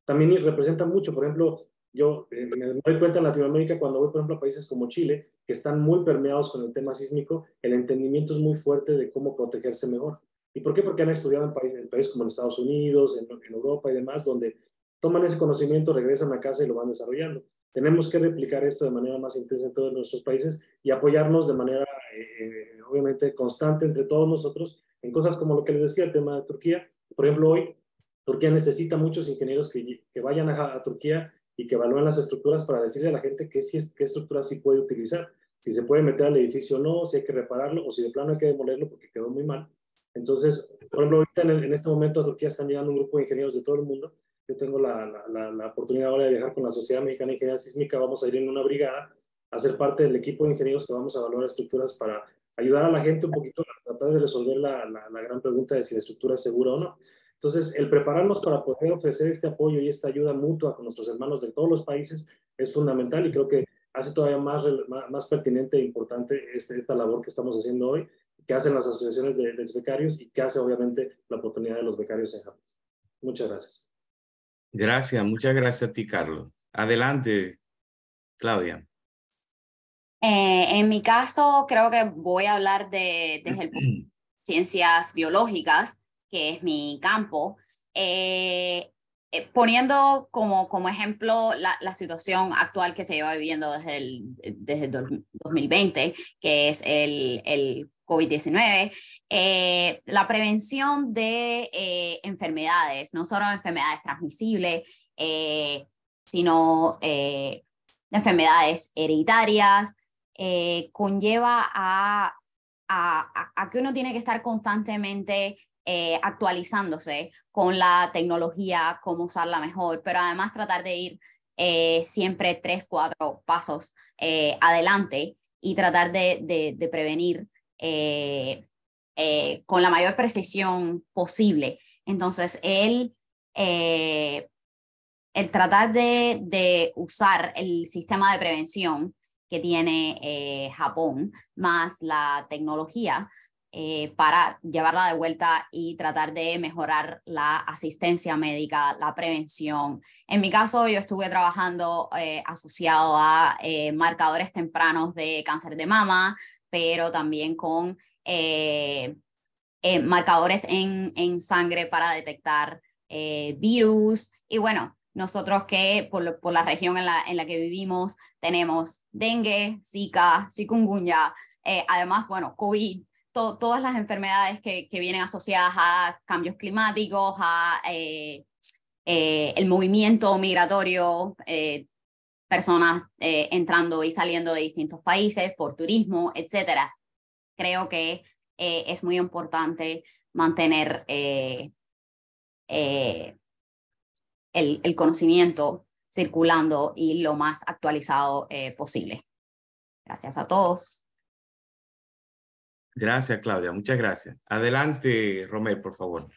También representa mucho, por ejemplo, yo me doy cuenta en Latinoamérica cuando voy, por ejemplo, a países como Chile, que están muy permeados con el tema sísmico, el entendimiento es muy fuerte de cómo protegerse mejor. ¿Y por qué? Porque han estudiado en países como en Estados Unidos, en Europa y demás, donde toman ese conocimiento, regresan a casa y lo van desarrollando. Tenemos que replicar esto de manera más intensa en todos nuestros países y apoyarnos de manera, obviamente, constante entre todos nosotros en cosas como lo que les decía, el tema de Turquía. Por ejemplo, hoy Turquía necesita muchos ingenieros que vayan a Turquía y que evalúen las estructuras para decirle a la gente qué estructura sí puede utilizar, si se puede meter al edificio o no, si hay que repararlo o si de plano hay que demolerlo porque quedó muy mal. Entonces, por ejemplo, ahorita en este momento a Turquía están llegando un grupo de ingenieros de todo el mundo. Yo tengo la oportunidad ahora de viajar con la Sociedad Mexicana de Ingeniería Sísmica. Vamos a ir en una brigada a ser parte del equipo de ingenieros que vamos a evaluar estructuras para ayudar a la gente un poquito a tratar de resolver la gran pregunta de si la estructura es segura o no. Entonces, el prepararnos para poder ofrecer este apoyo y esta ayuda mutua con nuestros hermanos de todos los países es fundamental, y creo que hace todavía más pertinente e importante esta labor que estamos haciendo hoy. qué hacen las asociaciones de ex becarios y qué hace obviamente la oportunidad de los becarios en Japón. Muchas gracias. Gracias, muchas gracias a ti, Carlos. Adelante, Claudia. En mi caso, creo que voy a hablar desde el punto de ciencias biológicas, que es mi campo, poniendo como ejemplo la situación actual que se lleva viviendo desde el 2020, que es el COVID-19, la prevención de enfermedades, no solo enfermedades transmisibles, sino enfermedades hereditarias, conlleva a que uno tiene que estar constantemente actualizándose con la tecnología, cómo usarla mejor, pero además tratar de ir siempre 3, 4 pasos adelante y tratar de prevenir con la mayor precisión posible. Entonces, el tratar de usar el sistema de prevención que tiene Japón, más la tecnología, para llevarla de vuelta y tratar de mejorar la asistencia médica, la prevención. En mi caso, yo estuve trabajando asociado a marcadores tempranos de cáncer de mama, pero también con marcadores en sangre para detectar virus. Y bueno, nosotros que por la región en la que vivimos tenemos dengue, Zika, chikungunya, además, bueno, COVID, todas las enfermedades que vienen asociadas a cambios climáticos, a el movimiento migratorio, personas entrando y saliendo de distintos países por turismo, etcétera. Creo que es muy importante mantener el conocimiento circulando y lo más actualizado posible. Gracias a todos. Gracias, Claudia. Muchas gracias. Adelante, Romel, por favor.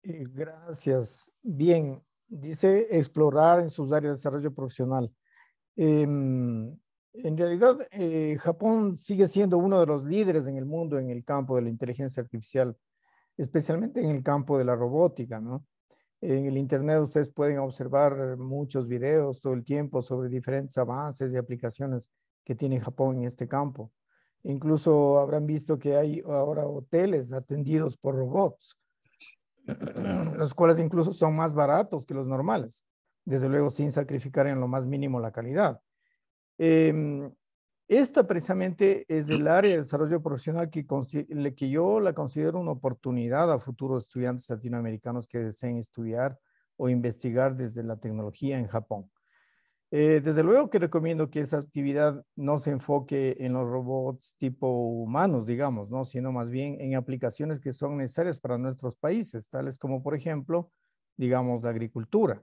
Gracias. Bien, dice explorar en sus áreas de desarrollo profesional. En realidad, Japón sigue siendo uno de los líderes en el mundo en el campo de la inteligencia artificial, especialmente en el campo de la robótica, ¿no? En el Internet ustedes pueden observar muchos videos todo el tiempo sobre diferentes avances y aplicaciones que tiene Japón en este campo. Incluso habrán visto que hay ahora hoteles atendidos por robots, los cuales incluso son más baratos que los normales, desde luego sin sacrificar en lo más mínimo la calidad. Esta precisamente es el área de desarrollo profesional que yo la considero una oportunidad a futuros estudiantes latinoamericanos que deseen estudiar o investigar desde la tecnología en Japón. Desde luego que recomiendo que esa actividad no se enfoque en los robots tipo humanos, digamos, ¿no? Sino más bien en aplicaciones que son necesarias para nuestros países, tales como, por ejemplo, digamos, la agricultura.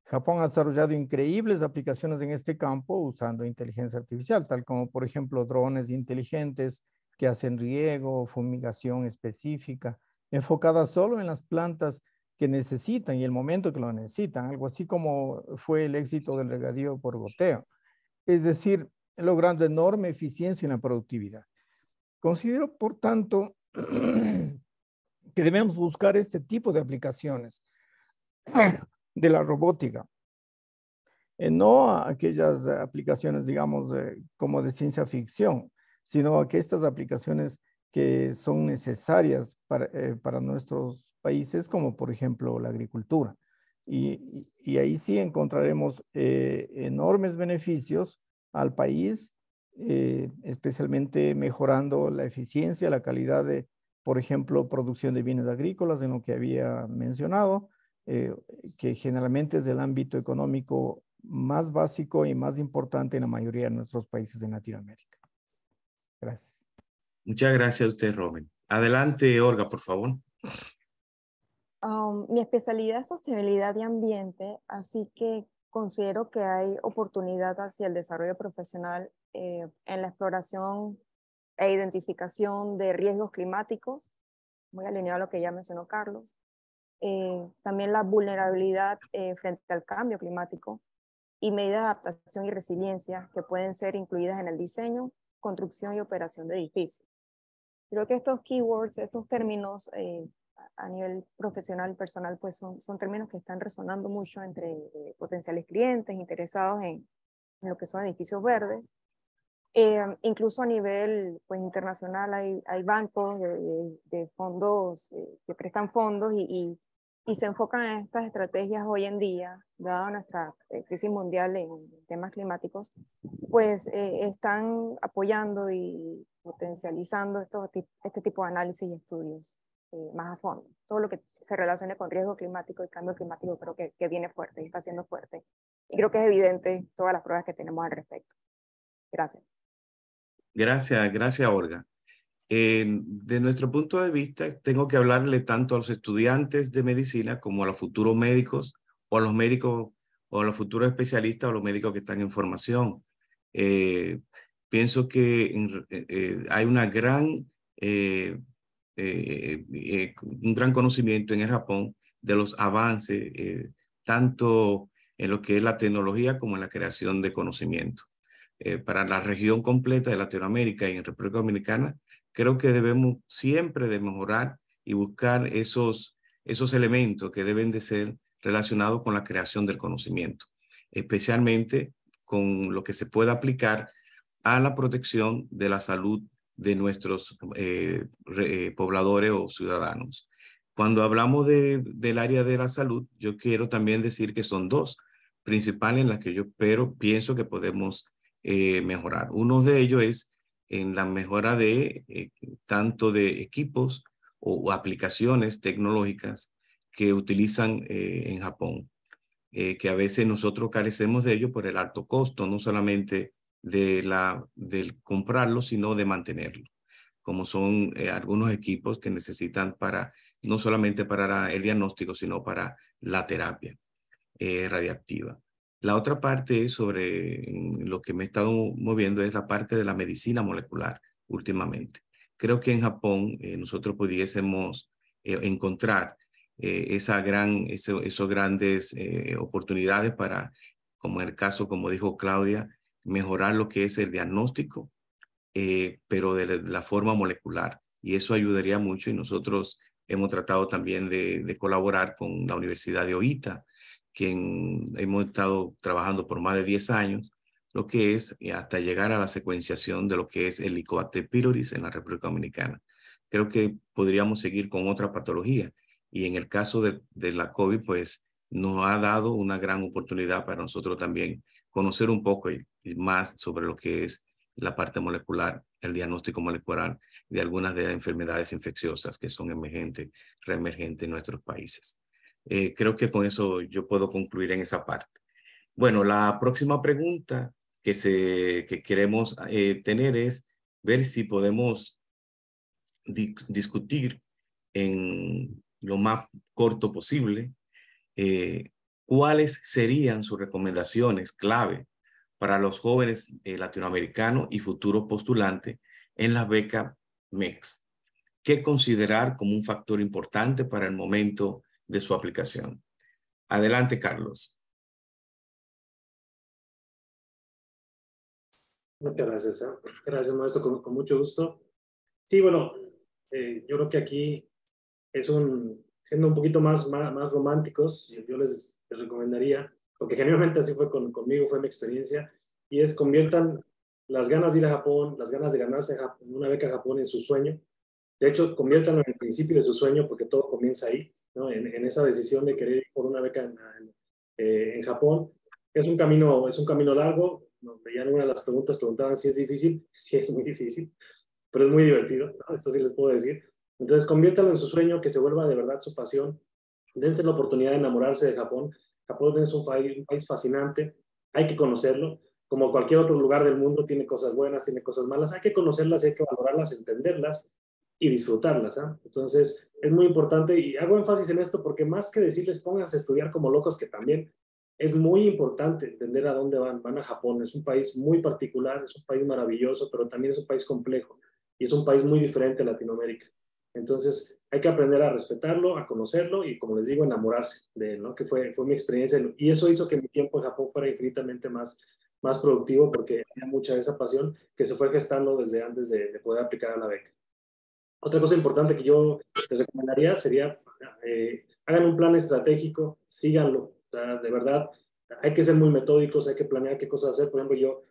Japón ha desarrollado increíbles aplicaciones en este campo usando inteligencia artificial, tal como, por ejemplo, drones inteligentes que hacen riego, fumigación específica, enfocada solo en las plantas que necesitan y el momento que lo necesitan, algo así como fue el éxito del regadío por goteo. Es decir, logrando enorme eficiencia en la productividad. Considero, por tanto, que debemos buscar este tipo de aplicaciones de la robótica. No a aquellas aplicaciones, digamos, como de ciencia ficción, sino a que estas aplicaciones que son necesarias para nuestros países, como por ejemplo la agricultura. Y ahí sí encontraremos enormes beneficios al país, especialmente mejorando la eficiencia, la calidad de, por ejemplo, producción de bienes agrícolas, en lo que había mencionado, que generalmente es el ámbito económico más básico y más importante en la mayoría de nuestros países en Latinoamérica. Gracias. Muchas gracias a usted, Robin. Adelante, Olga, por favor. Mi especialidad es sostenibilidad y ambiente, así que considero que hay oportunidad hacia el desarrollo profesional en la exploración e identificación de riesgos climáticos, muy alineado a lo que ya mencionó Carlos. También la vulnerabilidad frente al cambio climático y medidas de adaptación y resiliencia que pueden ser incluidas en el diseño, construcción y operación de edificios. Creo que estos keywords, estos términos a nivel profesional, personal, pues son términos que están resonando mucho entre potenciales clientes interesados en lo que son edificios verdes. Incluso a nivel pues, internacional hay bancos de fondos que prestan fondos y se enfocan en estas estrategias hoy en día, dada nuestra crisis mundial en temas climáticos, pues están apoyando y potencializando este tipo de análisis y estudios más a fondo. Todo lo que se relacione con riesgo climático y cambio climático creo que viene fuerte y está siendo fuerte. Y creo que es evidente todas las pruebas que tenemos al respecto. Gracias. Gracias, Olga. De nuestro punto de vista, tengo que hablarle tanto a los estudiantes de medicina como a los futuros médicos o a los médicos o a los futuros especialistas o a los médicos que están en formación. Pienso que hay un gran conocimiento en el Japón de los avances, tanto en lo que es la tecnología como en la creación de conocimiento. Para la región completa de Latinoamérica y en República Dominicana, creo que debemos siempre de mejorar y buscar esos elementos que deben de ser relacionados con la creación del conocimiento, especialmente con lo que se pueda aplicar a la protección de la salud de nuestros pobladores o ciudadanos. Cuando hablamos del área de la salud, yo quiero también decir que son dos principales en las que yo pienso que podemos mejorar. Uno de ellos es en la mejora de tanto de equipos o aplicaciones tecnológicas que utilizan en Japón, que a veces nosotros carecemos de ello por el alto costo, no solamente del comprarlo, sino de mantenerlo, como son algunos equipos que necesitan no solamente para el diagnóstico, sino para la terapia radiactiva. La otra parte sobre lo que me he estado moviendo es la parte de la medicina molecular últimamente. Creo que en Japón nosotros pudiésemos encontrar esas grandes oportunidades para, como en el caso, como dijo Claudia, mejorar lo que es el diagnóstico, pero de la forma molecular. Y eso ayudaría mucho y nosotros hemos tratado también de colaborar con la Universidad de Oita, quien hemos estado trabajando por más de 10 años, lo que es hasta llegar a la secuenciación de lo que es el Helicobacter pylori en la República Dominicana. Creo que podríamos seguir con otra patología y en el caso de la COVID, pues nos ha dado una gran oportunidad para nosotros también conocer un poco y más sobre lo que es la parte molecular, el diagnóstico molecular de algunas de las enfermedades infecciosas que son reemergentes en nuestros países. Creo que con eso yo puedo concluir en esa parte. Bueno, la próxima pregunta que queremos tener es ver si podemos discutir en lo más corto posible cuáles serían sus recomendaciones clave para los jóvenes latinoamericanos y futuros postulantes en la beca MEX. ¿Qué considerar como un factor importante para el momento de su aplicación? Adelante, Carlos. Muchas gracias. Gracias, maestro, con mucho gusto. Sí, bueno, yo creo que aquí siendo un poquito más románticos, yo les recomendaría, porque generalmente así fue conmigo, fue mi experiencia, y es conviertan las ganas de ir a Japón, las ganas de ganarse una beca a Japón en su sueño. De hecho, conviértanlo en el principio de su sueño porque todo comienza ahí, ¿no? En esa decisión de querer ir por una beca en Japón. Es un camino largo. Veían una de las preguntas, preguntaban si es difícil. Sí, es muy difícil, pero es muy divertido, ¿no? Esto sí les puedo decir. Entonces, conviértanlo en su sueño, que se vuelva de verdad su pasión. Dense la oportunidad de enamorarse de Japón. Japón es un país fascinante. Hay que conocerlo. Como cualquier otro lugar del mundo, tiene cosas buenas, tiene cosas malas. Hay que conocerlas, hay que valorarlas, entenderlas y disfrutarlas, ¿eh? Entonces, es muy importante y hago énfasis en esto porque más que decirles pónganse a estudiar como locos, que también es muy importante entender a dónde van a Japón. Es un país muy particular, es un país maravilloso, pero también es un país complejo y es un país muy diferente a Latinoamérica. Entonces, hay que aprender a respetarlo, a conocerlo y, como les digo, enamorarse de él, ¿no? Que fue mi experiencia y eso hizo que mi tiempo en Japón fuera infinitamente más productivo porque había mucha de esa pasión que se fue gestando desde antes de poder aplicar a la beca. Otra cosa importante que yo les recomendaría sería, hagan un plan estratégico, síganlo. O sea, de verdad, hay que ser muy metódicos, hay que planear qué cosas hacer. Por ejemplo, yo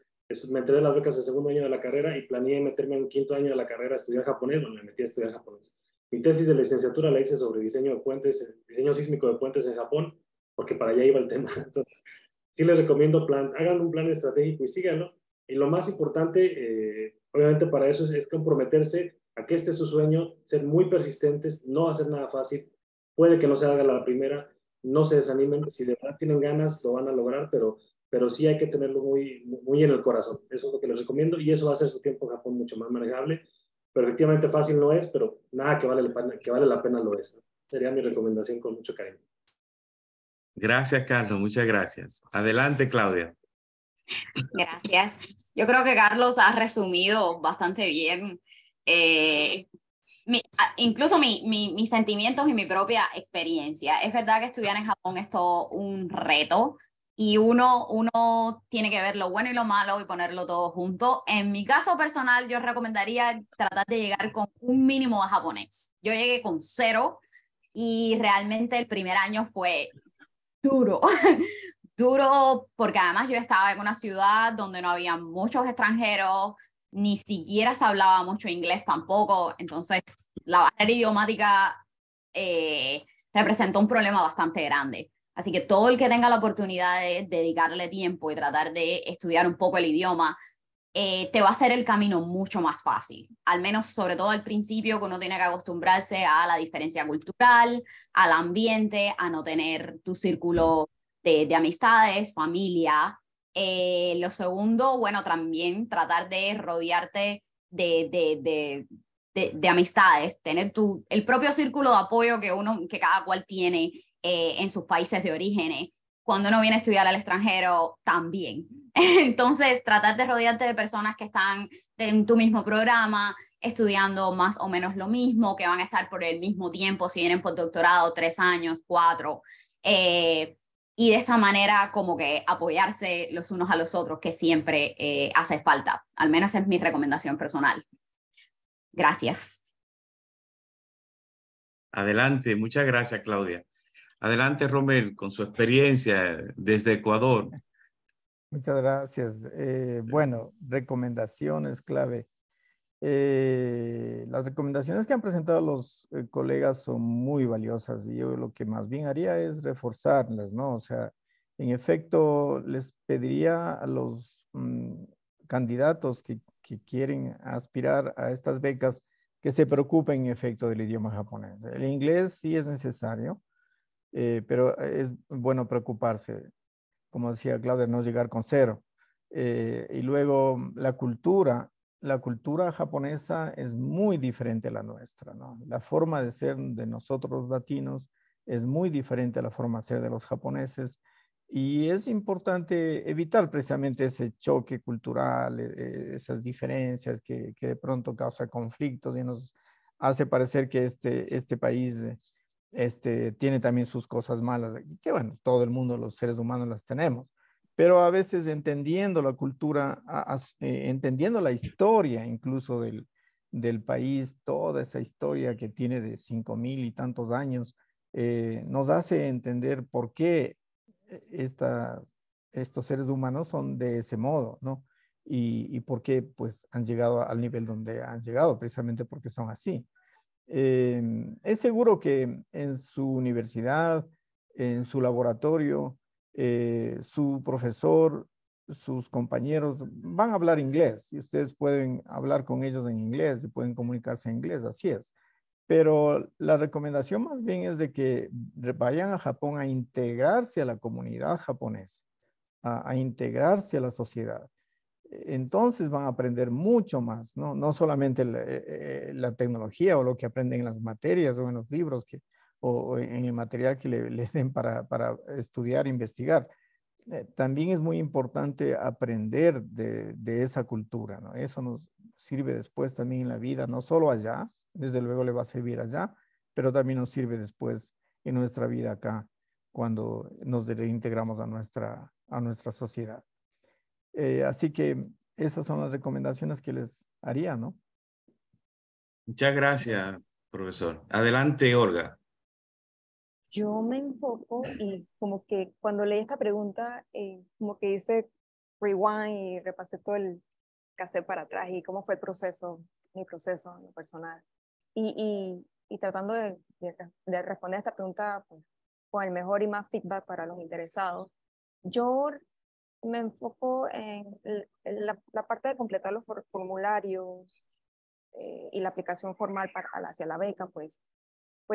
me enteré de las becas el segundo año de la carrera y planeé meterme en el quinto año de la carrera a estudiar japonés, donde me metí a estudiar japonés. Mi tesis de licenciatura la hice sobre diseño de puentes, diseño sísmico de puentes en Japón, porque para allá iba el tema. Entonces, sí les recomiendo, hagan un plan estratégico y síganlo. Y lo más importante, obviamente para eso es comprometerse a que este es su sueño, ser muy persistentes, no hacer nada fácil. Puede que no se haga la primera, no se desanimen, si de verdad tienen ganas lo van a lograr, pero sí hay que tenerlo muy, muy en el corazón. Eso es lo que les recomiendo y eso va a hacer su tiempo en Japón mucho más manejable. Pero efectivamente fácil no es, pero nada que vale la pena lo es, ¿no? Sería mi recomendación con mucho cariño. Gracias, Carlos. Muchas gracias. Adelante, Claudia. Gracias. Yo creo que Carlos ha resumido bastante bien incluso mis sentimientos y mi propia experiencia. Es verdad que estudiar en Japón es todo un reto y uno tiene que ver lo bueno y lo malo y ponerlo todo junto. En mi caso personal, yo recomendaría tratar de llegar con un mínimo de japonés. Yo llegué con 0 y realmente el primer año fue duro. Duro porque además yo estaba en una ciudad donde no había muchos extranjeros, ni siquiera se hablaba mucho inglés tampoco, entonces la barrera idiomática representó un problema bastante grande. Así que todo el que tenga la oportunidad de dedicarle tiempo y tratar de estudiar un poco el idioma, te va a hacer el camino mucho más fácil. Al menos, sobre todo al principio, que uno tiene que acostumbrarse a la diferencia cultural, al ambiente, a no tener tu círculo de amistades, familia. Lo segundo, bueno, también tratar de rodearte de amistades, tener el propio círculo de apoyo que cada cual tiene en sus países de origen. Cuando uno viene a estudiar al extranjero, también. Entonces, tratar de rodearte de personas que están en tu mismo programa, estudiando más o menos lo mismo, que van a estar por el mismo tiempo, si vienen por doctorado, 3 años, 4, y de esa manera como que apoyarse los unos a los otros, que siempre hace falta. Al menos es mi recomendación personal. Gracias. Adelante, muchas gracias, Claudia. Adelante, Romel, con su experiencia desde Ecuador. Muchas gracias. Bueno, recomendaciones clave. Las recomendaciones que han presentado los colegas son muy valiosas y yo lo que más bien haría es reforzarlas, ¿no? O sea, en efecto, les pediría a los candidatos que quieren aspirar a estas becas que se preocupen en efecto del idioma japonés. El inglés sí es necesario, pero es bueno preocuparse, como decía Claudia, no llegar con 0. Y luego la cultura japonesa es muy diferente a la nuestra, ¿no? La forma de ser de nosotros los latinos es muy diferente a la forma de ser de los japoneses y es importante evitar precisamente ese choque cultural, esas diferencias que de pronto causa conflictos y nos hace parecer que este país tiene también sus cosas malas, que bueno, todo el mundo, los seres humanos las tenemos, pero a veces entendiendo la cultura, entendiendo la historia incluso del país, toda esa historia que tiene de 5,000 y tantos años, nos hace entender por qué estos seres humanos son de ese modo, ¿no? Y por qué pues han llegado al nivel donde han llegado, precisamente porque son así. Es seguro que en su universidad, en su laboratorio, su profesor, sus compañeros van a hablar inglés y ustedes pueden hablar con ellos en inglés y pueden comunicarse en inglés, así es. Pero la recomendación más bien es de que vayan a Japón a integrarse a la comunidad japonesa, a integrarse a la sociedad. Entonces van a aprender mucho más, ¿no? No solamente la tecnología o lo que aprenden en las materias o en los libros o en el material que les den para estudiar, investigar. También es muy importante aprender de esa cultura, ¿no? Eso nos sirve después también en la vida, no solo allá, desde luego le va a servir allá, pero también nos sirve después en nuestra vida acá, cuando nos reintegramos a nuestra sociedad. Así que esas son las recomendaciones que les haría, ¿no? Muchas gracias, profesor. Adelante, Olga. Yo me enfoco y como que cuando leí esta pregunta, como que hice rewind y repasé todo el cassette para atrás y cómo fue el proceso, mi proceso en lo personal. Y tratando de responder esta pregunta pues, con el mejor y más feedback para los interesados, yo me enfoco en la parte de completar los formularios y la aplicación formal hacia la beca, pues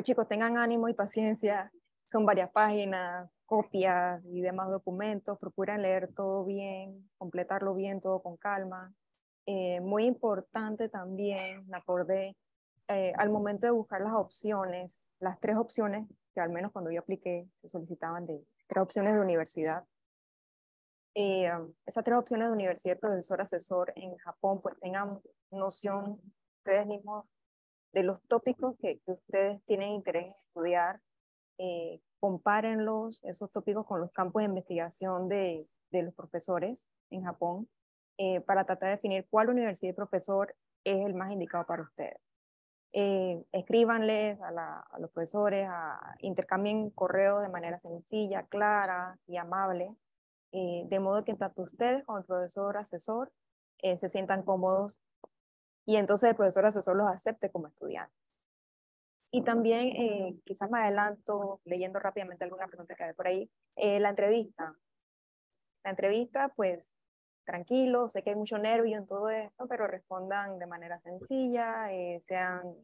chicos, tengan ánimo y paciencia, son varias páginas, copias y demás documentos, procuren leer todo bien, completarlo bien, todo con calma. Muy importante también, me acordé, al momento de buscar las opciones, las 3 opciones, que al menos cuando yo apliqué se solicitaban de 3 opciones de universidad. Esas 3 opciones de universidad y profesor asesor en Japón, pues tengan noción ustedes mismos de los tópicos que ustedes tienen interés en estudiar, compárenlos, esos tópicos con los campos de investigación de los profesores en Japón, para tratar de definir cuál universidad y profesor es el más indicado para ustedes. Escríbanles a los profesores, intercambien correos de manera sencilla, clara y amable, de modo que tanto ustedes como el profesor asesor se sientan cómodos y entonces el profesor asesor los acepte como estudiantes. Y también, quizás me adelanto leyendo rápidamente alguna pregunta que hay por ahí, la entrevista. La entrevista, pues, tranquilo, sé que hay mucho nervio en todo esto, pero respondan de manera sencilla, sean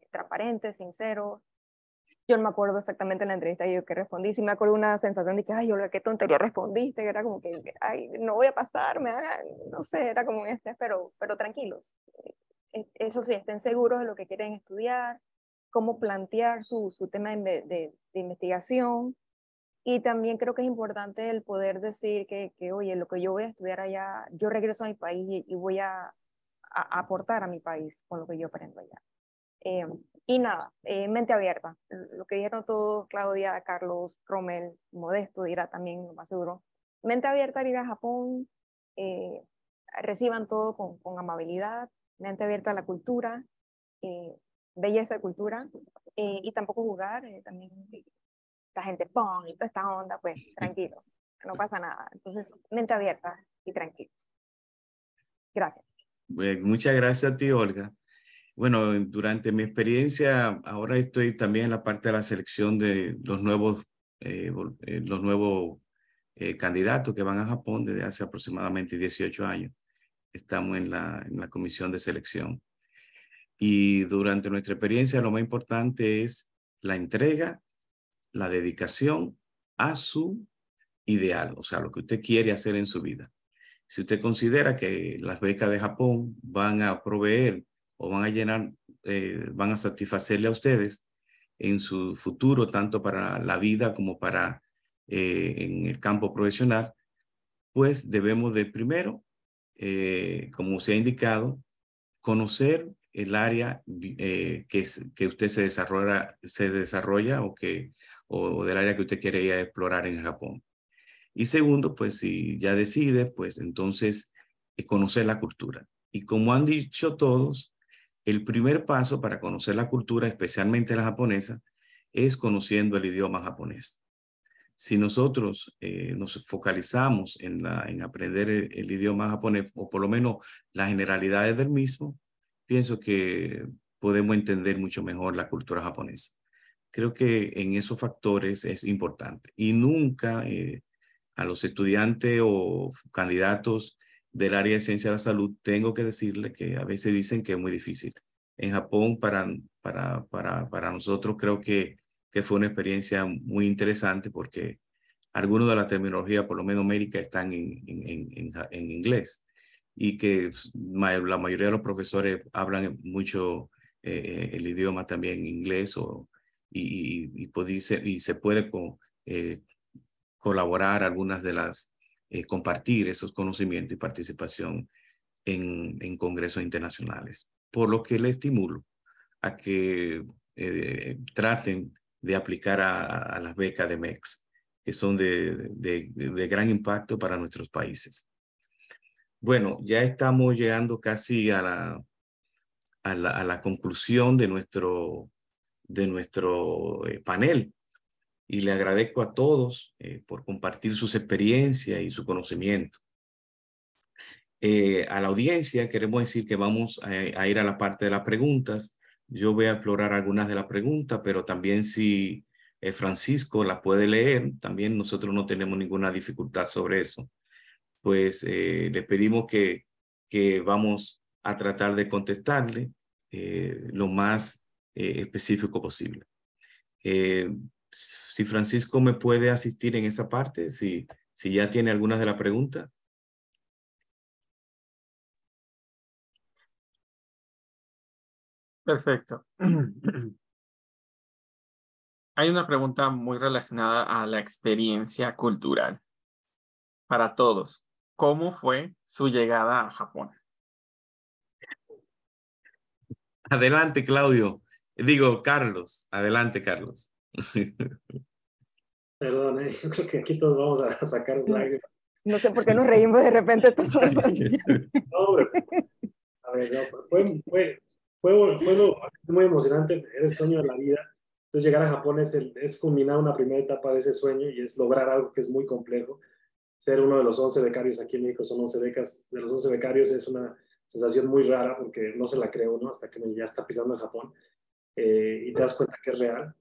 transparentes, sinceros. Yo no me acuerdo exactamente en la entrevista yo que respondí, sí me acuerdo una sensación de que, ay, Olga, qué tontería respondiste, que era como que, ay, no voy a pasar, no sé, era como un estrés, pero tranquilos. Eso sí, estén seguros de lo que quieren estudiar, cómo plantear su tema de investigación. Y también creo que es importante el poder decir que, oye, lo que yo voy a estudiar allá, yo regreso a mi país y voy a aportar a mi país con lo que yo aprendo allá. Y nada, mente abierta. Lo que dijeron todos, Claudia, Carlos, Rommel, Modesto dirá también, lo más seguro. Mente abierta al ir a Japón, reciban todo con amabilidad, mente abierta a la cultura, belleza de cultura, y tampoco jugar, también la gente pong y toda esta onda, pues tranquilo, no pasa nada. Entonces, mente abierta y tranquilo. Gracias. Muchas gracias a ti, Olga. Bueno, durante mi experiencia, ahora estoy también en la parte de la selección de los nuevos candidatos que van a Japón desde hace aproximadamente 18 años. Estamos en la comisión de selección. Y durante nuestra experiencia, lo más importante es la entrega, la dedicación a su ideal, o sea, lo que usted quiere hacer en su vida. Si usted considera que las becas de Japón van a proveer o van a llenar, van a satisfacerle a ustedes en su futuro, tanto para la vida como para en el campo profesional, pues debemos de primero, como se ha indicado, conocer el área que usted se desarrolla o del área que usted quiere ir a explorar en Japón. Y segundo, pues si ya decide, pues entonces conocer la cultura. Y como han dicho todos, el primer paso para conocer la cultura, especialmente la japonesa, es conociendo el idioma japonés. Si nosotros nos focalizamos en aprender el idioma japonés, o por lo menos las generalidades del mismo, pienso que podemos entender mucho mejor la cultura japonesa. Creo que en esos factores es importante. Y nunca a los estudiantes o candidatos del área de ciencia de la salud, tengo que decirle que a veces dicen que es muy difícil. En Japón, para nosotros, creo que fue una experiencia muy interesante porque algunos de la terminología, por lo menos médica, están en inglés y que la mayoría de los profesores hablan mucho el idioma también inglés y se puede colaborar algunas de las, compartir esos conocimientos y participación en congresos internacionales. Por lo que les estimulo a que traten de aplicar a las becas de MEX, que son de gran impacto para nuestros países. Bueno, ya estamos llegando casi a la conclusión de nuestro panel. Y le agradezco a todos por compartir sus experiencias y su conocimiento. A la audiencia queremos decir que vamos a ir a la parte de las preguntas. Yo voy a explorar algunas de las preguntas, pero también si Francisco la puede leer, también nosotros no tenemos ninguna dificultad sobre eso. Pues le pedimos que vamos a tratar de contestarle lo más específico posible. Si Francisco me puede asistir en esa parte, si ya tiene algunas de las preguntas. Perfecto. Hay una pregunta muy relacionada a la experiencia cultural. Para todos, ¿cómo fue su llegada a Japón? Adelante, Claudio. Digo, Carlos. Adelante, Carlos. Perdón, yo creo que aquí todos vamos a sacar lágrimas. No sé por qué nos reímos de repente todos. No, hombre. A ver, no, fue muy emocionante, era el sueño de la vida. Entonces llegar a Japón es culminar una primera etapa de ese sueño y es lograr algo que es muy complejo. Ser uno de los 11 becarios, aquí en México son 11 becas, de los 11 becarios es una sensación muy rara porque no se la cree uno hasta que ya está pisando en Japón y te das cuenta que es real.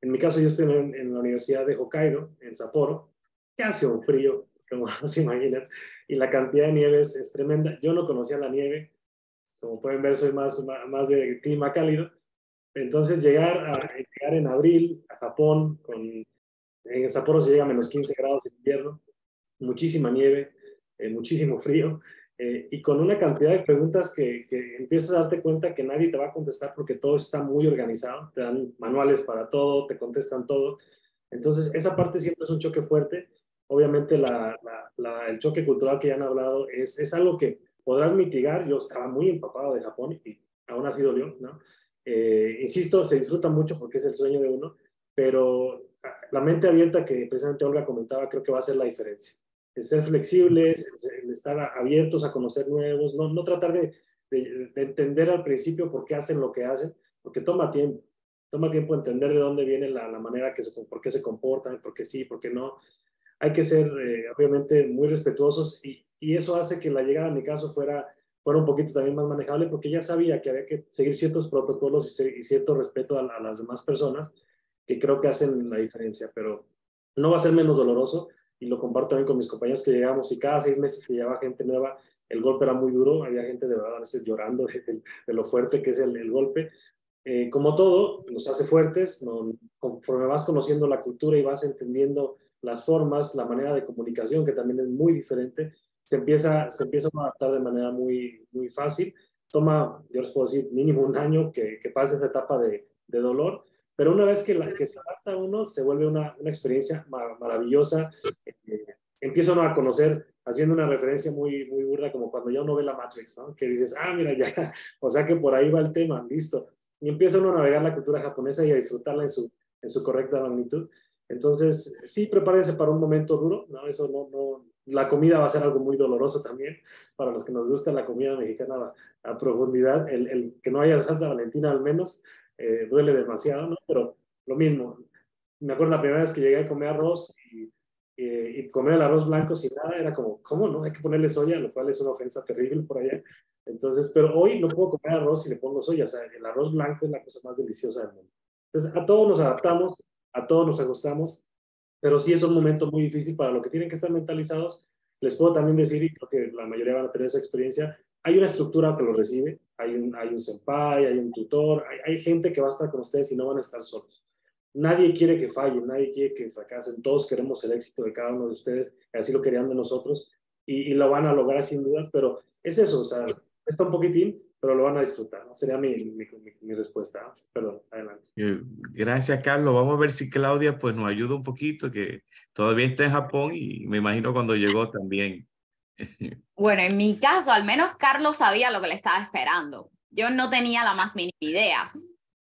En mi caso yo estoy en la Universidad de Hokkaido, en Sapporo, que hace un frío, como se imaginan, y la cantidad de nieve es tremenda. Yo no conocía la nieve, como pueden ver soy más de clima cálido, entonces llegar en abril a Japón, en Sapporo se llega a menos 15 grados en invierno, muchísima nieve, muchísimo frío, y con una cantidad de preguntas que empiezas a darte cuenta que nadie te va a contestar porque todo está muy organizado, te dan manuales para todo, te contestan todo. Entonces, esa parte siempre es un choque fuerte. Obviamente, el choque cultural que ya han hablado es algo que podrás mitigar. Yo estaba muy empapado de Japón y aún así dolió, ¿no? Insisto, se disfruta mucho porque es el sueño de uno, pero la mente abierta que precisamente Olga comentaba creo que va a ser la diferencia. El ser flexibles, el estar abiertos a conocer nuevos, no tratar de entender al principio por qué hacen lo que hacen, porque toma tiempo entender de dónde viene la manera por qué se comportan, por qué sí, por qué no. Hay que ser obviamente muy respetuosos y eso hace que la llegada en mi caso fuera un poquito también más manejable porque ya sabía que había que seguir ciertos protocolos y cierto respeto a las demás personas que creo que hacen la diferencia, pero no va a ser menos doloroso y lo comparto también con mis compañeros que llegamos y cada 6 meses que llegaba gente nueva, el golpe era muy duro, había gente de verdad a veces llorando de lo fuerte que es el golpe. Como todo, nos hace fuertes, conforme vas conociendo la cultura y vas entendiendo las formas, la manera de comunicación, que también es muy diferente, se empieza a adaptar de manera muy, muy fácil. Toma, yo les puedo decir, mínimo un año que pase esa etapa de dolor, pero una vez que se adapta uno, se vuelve una experiencia maravillosa. Empieza uno a conocer, haciendo una referencia muy, muy burda, como cuando ya uno ve la Matrix, ¿no? Que dices, mira, ya, o sea que por ahí va el tema, listo. Y empieza uno a navegar la cultura japonesa y a disfrutarla en su correcta magnitud. Entonces, sí, prepárense para un momento duro, ¿no? Eso no, la comida va a ser algo muy doloroso también, para los que nos gusta la comida mexicana a profundidad, el que no haya salsa valentina al menos, duele demasiado, ¿no? Pero lo mismo, me acuerdo la primera vez que llegué a comer arroz y comer el arroz blanco sin nada, era como, ¿cómo no? Hay que ponerle soya, lo cual es una ofensa terrible por allá. Entonces, pero hoy no puedo comer arroz si le pongo soya, o sea, el arroz blanco es la cosa más deliciosa del mundo. Entonces, a todos nos adaptamos, a todos nos ajustamos, pero sí es un momento muy difícil para lo que tienen que estar mentalizados. Les puedo también decir, y creo que la mayoría van a tener esa experiencia, hay una estructura que los recibe, hay un senpai, hay un tutor, hay gente que va a estar con ustedes y no van a estar solos. Nadie quiere que fallen, nadie quiere que fracasen, todos queremos el éxito de cada uno de ustedes, así lo querían de nosotros, y lo van a lograr sin duda, pero es eso, o sea, está un poquitín, pero lo van a disfrutar, ¿no? Sería mi respuesta, ¿no? Perdón, adelante. Gracias, Carlos. Vamos a ver si Claudia pues nos ayuda un poquito, que todavía está en Japón y me imagino cuando llegó también. Bueno, en mi caso, al menos Carlos sabía lo que le estaba esperando. Yo no tenía la más mínima idea.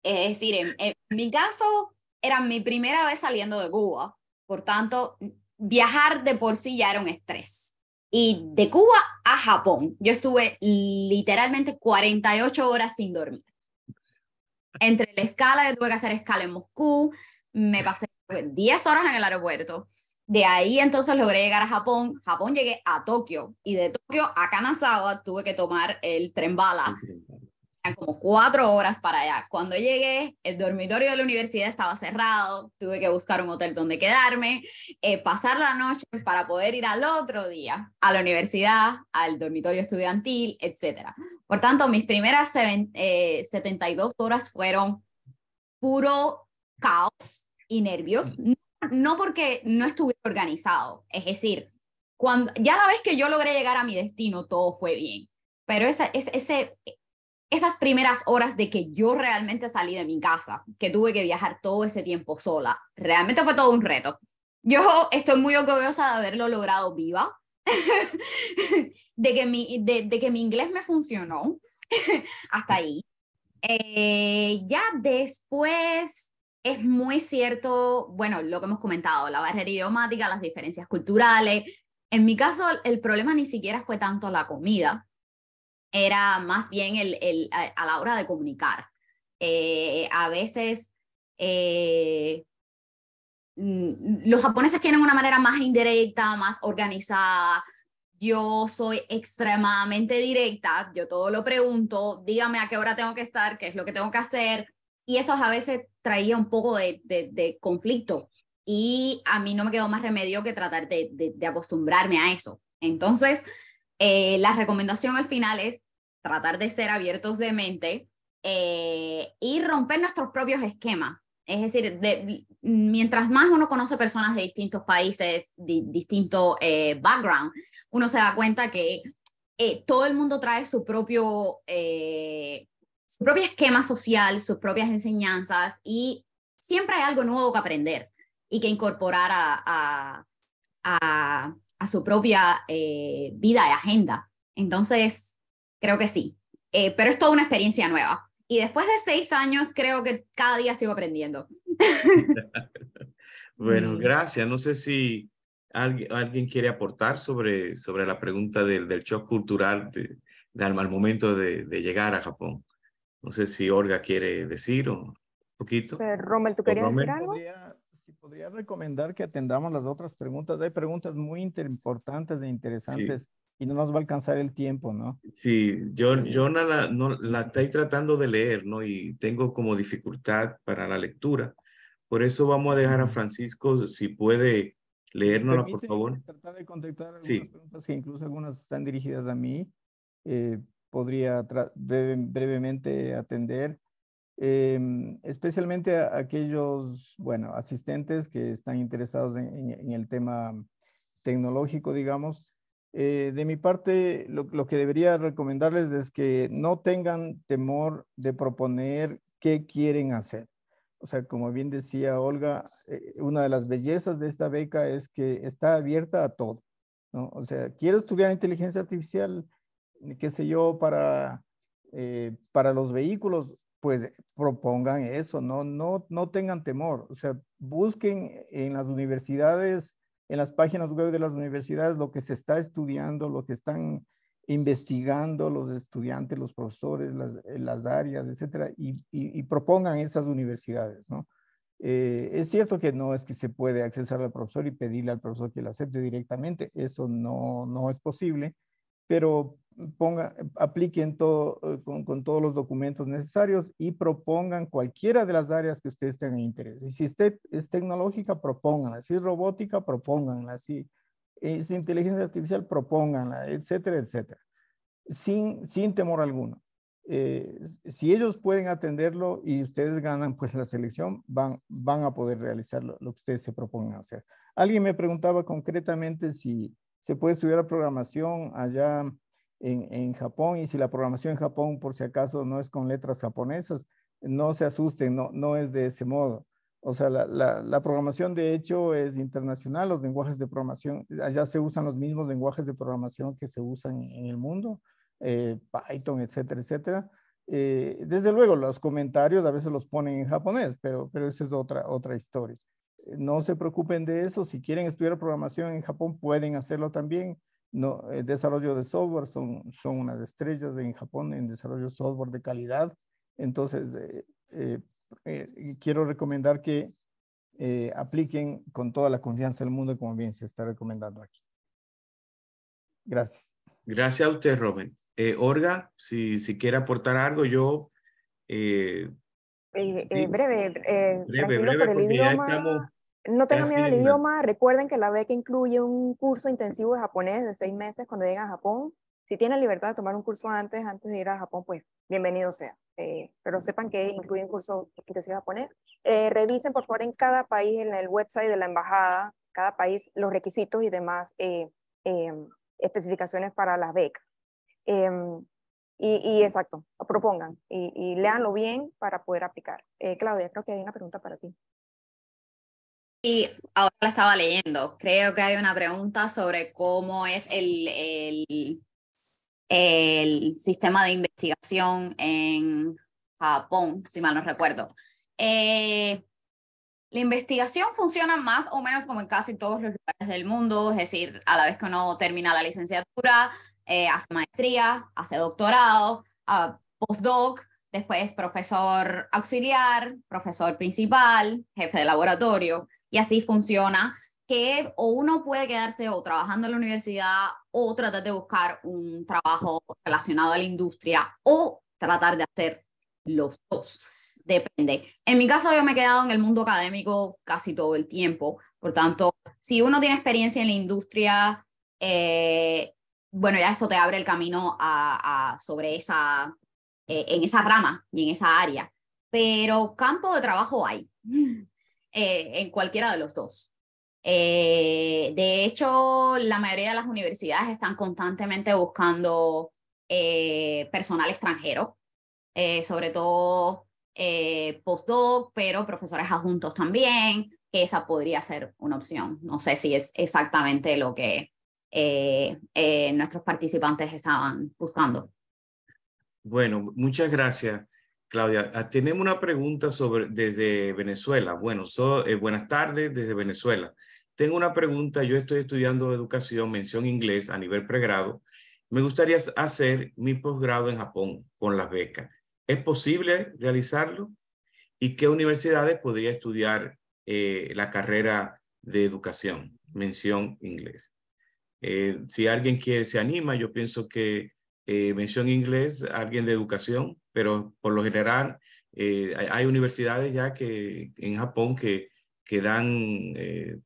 Es decir, en mi caso, era mi primera vez saliendo de Cuba. Por tanto, viajar de por sí ya era un estrés. Y de Cuba a Japón, yo estuve literalmente 48 horas sin dormir. Entre la escala, que tuve que hacer escala en Moscú, me pasé 10 horas en el aeropuerto. De ahí entonces logré llegar a Japón. Japón llegué a Tokio y de Tokio a Kanazawa tuve que tomar el tren bala. Eran como 4 horas para allá. Cuando llegué, el dormitorio de la universidad estaba cerrado, tuve que buscar un hotel donde quedarme, pasar la noche para poder ir al otro día a la universidad, al dormitorio estudiantil, etc. Por tanto, mis primeras 72 horas fueron puro caos y nervios, no porque no estuviera organizado, es decir, ya la vez que yo logré llegar a mi destino, todo fue bien, pero esas primeras horas de que yo realmente salí de mi casa, que tuve que viajar todo ese tiempo sola, realmente fue todo un reto. Yo estoy muy orgullosa de haberlo logrado viva, de que mi inglés me funcionó hasta ahí. Ya después es muy cierto, bueno, lo que hemos comentado, la barrera idiomática, las diferencias culturales. En mi caso, el problema ni siquiera fue tanto la comida, era más bien a la hora de comunicar. A veces los japoneses tienen una manera más indirecta, más organizada. Yo soy extremadamente directa, yo todo lo pregunto, dígame a qué hora tengo que estar, qué es lo que tengo que hacer, y eso a veces traía un poco de conflicto, y a mí no me quedó más remedio que tratar de acostumbrarme a eso. Entonces, la recomendación al final es tratar de ser abiertos de mente y romper nuestros propios esquemas. Es decir, mientras más uno conoce personas de distintos países, distinto background, uno se da cuenta que todo el mundo trae su propio esquema social, sus propias enseñanzas, y siempre hay algo nuevo que aprender y que incorporar a su propia vida y agenda. Entonces, creo que sí. Pero es toda una experiencia nueva. Y después de 6 años, creo que cada día sigo aprendiendo. Bueno, gracias. No sé si alguien quiere aportar sobre la pregunta del shock cultural al momento de llegar a Japón. No sé si Olga quiere decir un poquito. Rommel, ¿tú ¿O querías decir Rommel? algo? Si podría recomendar que atendamos las otras preguntas. Hay preguntas muy importantes e interesantes Sí. y no nos va a alcanzar el tiempo, ¿no? Sí, yo no la estoy tratando de leer, ¿no? Y tengo como dificultad para la lectura. Por eso vamos a dejar a Francisco, si puede leérnosla, por Permíteme favor. tratar de contestar algunas Sí. preguntas que incluso algunas están dirigidas a mí. Podría brevemente atender, especialmente a aquellos, bueno, asistentes que están interesados en el tema tecnológico, digamos. De mi parte, lo que debería recomendarles es que no tengan temor de proponer qué quieren hacer. O sea, como bien decía Olga, una de las bellezas de esta beca es que está abierta a todo, ¿no? O sea, quiero estudiar inteligencia artificial, qué sé yo, para los vehículos, pues propongan eso, no tengan temor. O sea, busquen en las universidades, en las páginas web de las universidades lo que se está estudiando, lo que están investigando los estudiantes, los profesores, las áreas, etcétera, y propongan esas universidades, ¿no? Es cierto que no es que se puede accesar al profesor y pedirle al profesor que lo acepte directamente, eso no es posible, pero apliquen todo, con todos los documentos necesarios y propongan cualquiera de las áreas que ustedes tengan interés. Y si usted es tecnológica, propónganla. Si es robótica, propónganla. Si es inteligencia artificial, propónganla, etcétera, etcétera. Sin temor alguno. Si ellos pueden atenderlo y ustedes ganan pues la selección, van a poder realizar lo que ustedes se propongan hacer. Alguien me preguntaba concretamente si se puede estudiar programación allá en Japón, y si la programación en Japón, por si acaso, no es con letras japonesas, no se asusten, no es de ese modo. O sea, la programación de hecho es internacional, los lenguajes de programación, allá se usan los mismos lenguajes de programación que se usan en el mundo, Python, etcétera, etcétera. Desde luego, los comentarios a veces los ponen en japonés, pero esa es otra historia. No se preocupen de eso. Si quieren estudiar programación en Japón, pueden hacerlo también. No, el desarrollo de software son unas estrellas en Japón en desarrollo de software de calidad. Entonces, quiero recomendar que apliquen con toda la confianza del mundo, como bien se está recomendando aquí. Gracias. Gracias a usted, Robin. Olga, si quiere aportar algo, yo... sí, breve, tranquilo por breve, el porque ya idioma. estamos No tengan casi miedo al en idioma. Recuerden que la beca incluye un curso intensivo de japonés de 6 meses cuando lleguen a Japón. Si tienen libertad de tomar un curso antes de ir a Japón, pues bienvenido sea. Pero sepan que incluye un curso intensivo de japonés. Revisen, por favor, en cada país, en el website de la embajada, cada país, los requisitos y demás especificaciones para las becas. Exacto, propongan y léanlo bien para poder aplicar. Claudia, creo que hay una pregunta para ti. Y ahora la estaba leyendo. Creo que hay una pregunta sobre cómo es el sistema de investigación en Japón, si mal no recuerdo. La investigación funciona más o menos como en casi todos los lugares del mundo, es decir, a la vez que uno termina la licenciatura, hace maestría, hace doctorado, postdoc, después profesor auxiliar, profesor principal, jefe de laboratorio, y así funciona, que o uno puede quedarse o trabajando en la universidad o tratar de buscar un trabajo relacionado a la industria o tratar de hacer los dos. Depende. En mi caso, yo me he quedado en el mundo académico casi todo el tiempo. Por tanto, si uno tiene experiencia en la industria, bueno, ya eso te abre el camino sobre en esa rama y en esa área. Pero campo de trabajo hay, en cualquiera de los dos. De hecho, la mayoría de las universidades están constantemente buscando personal extranjero, sobre todo postdoc, pero profesores adjuntos también, que esa podría ser una opción. No sé si es exactamente lo que nuestros participantes estaban buscando. Bueno, muchas gracias, Claudia. Tenemos una pregunta desde Venezuela. Bueno, buenas tardes desde Venezuela. Tengo una pregunta. Yo estoy estudiando educación, mención inglés a nivel pregrado. Me gustaría hacer mi posgrado en Japón con las becas. ¿Es posible realizarlo? ¿Y qué universidades podría estudiar la carrera de educación, mención inglés? Si alguien se anima, yo pienso que mención inglés, alguien de educación, pero por lo general hay universidades ya en Japón que dan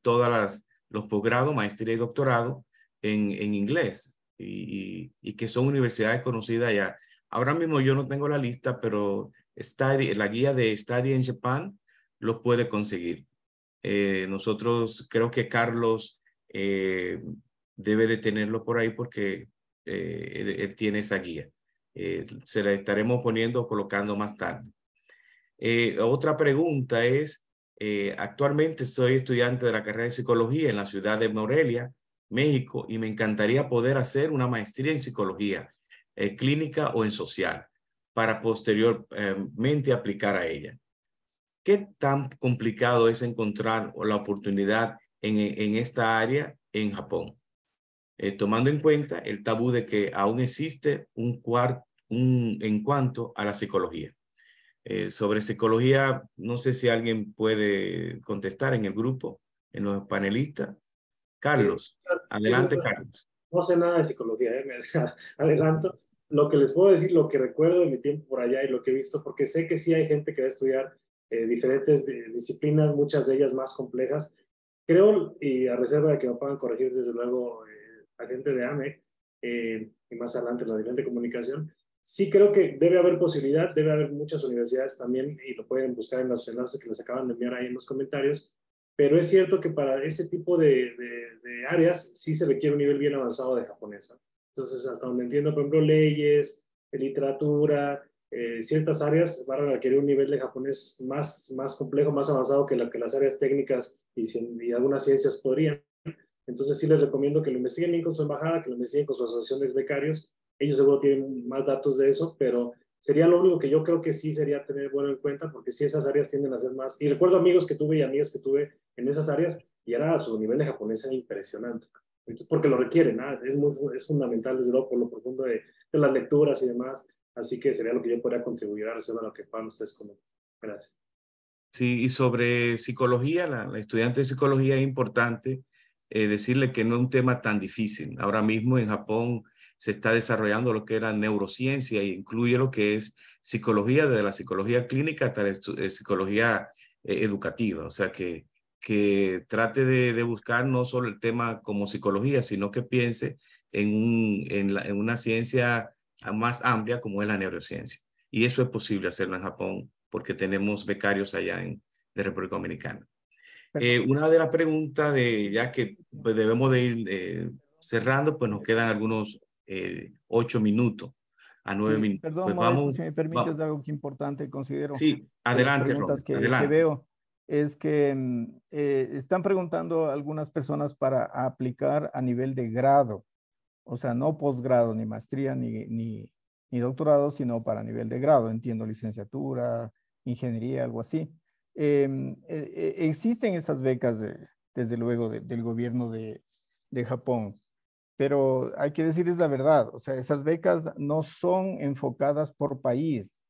todas los posgrados, maestría y doctorado en inglés y que son universidades conocidas ya. Ahora mismo yo no tengo la lista, pero la guía de Study in Japan lo puede conseguir. Nosotros, creo que Carlos debe de tenerlo por ahí porque él tiene esa guía. Se la estaremos poniendo o colocando más tarde. Otra pregunta es, actualmente soy estudiante de la carrera de psicología en la ciudad de Morelia, México, y me encantaría poder hacer una maestría en psicología clínica o en social para posteriormente aplicar a ella. ¿Qué tan complicado es encontrar la oportunidad en esta área en Japón? Tomando en cuenta el tabú de que aún existe en cuanto a la psicología. Sobre psicología, no sé si alguien puede contestar en el grupo, en los panelistas. Carlos, adelante, Carlos. No sé nada de psicología, me adelanto. Lo que les puedo decir, lo que recuerdo de mi tiempo por allá y lo que he visto, porque sé que sí hay gente que va a estudiar diferentes disciplinas, muchas de ellas más complejas. Creo, y a reserva de que me puedan corregir desde luego la gente de AME y más adelante la de comunicación, sí creo que debe haber posibilidad, debe haber muchas universidades también, y lo pueden buscar en los enlaces que les acaban de enviar ahí en los comentarios, pero es cierto que para ese tipo de áreas sí se requiere un nivel bien avanzado de japonés, ¿no? Entonces, hasta donde entiendo, por ejemplo, leyes, literatura, ciertas áreas van a requerir un nivel de japonés más complejo, más avanzado que las áreas técnicas y algunas ciencias podrían. Entonces, sí les recomiendo que lo investiguen bien con su embajada, que lo investiguen con su asociación de becarios. Ellos seguro tienen más datos de eso, pero sería lo único que yo creo que sí sería tener bueno en cuenta, porque sí esas áreas tienden a ser más. Y recuerdo amigos que tuve y amigas que tuve en esas áreas y era su nivel de japonés era impresionante. Entonces, porque lo requieren, ¿no? Es fundamental desde luego por lo profundo de las lecturas y demás. Así que sería lo que yo podría contribuir a reserva a lo que puedan ustedes comentar. Gracias. Sí, y sobre psicología, la estudiante de psicología es importante decirle que no es un tema tan difícil. Ahora mismo en Japón se está desarrollando lo que era neurociencia e incluye lo que es psicología, desde la psicología clínica hasta la psicología educativa. O sea, que trate de buscar no solo el tema como psicología, sino que piense en una ciencia más amplia como es la neurociencia. Y eso es posible hacerlo en Japón porque tenemos becarios allá de República Dominicana. Una de las preguntas ya que pues, debemos de ir cerrando, pues nos quedan algunos 8 minutos a 9 Sí, minutos. perdón, Pues Modesto, vamos, si me permites, algo que importante considero sí, de las adelante, preguntas Ron, que adelante. veo es que están preguntando algunas personas para aplicar a nivel de grado, o sea, no posgrado, ni maestría, ni doctorado, sino para nivel de grado, entiendo, licenciatura, ingeniería, algo así. Existen esas becas, desde luego, del gobierno de Japón, pero hay que decirles la verdad, o sea, esas becas no son enfocadas por país.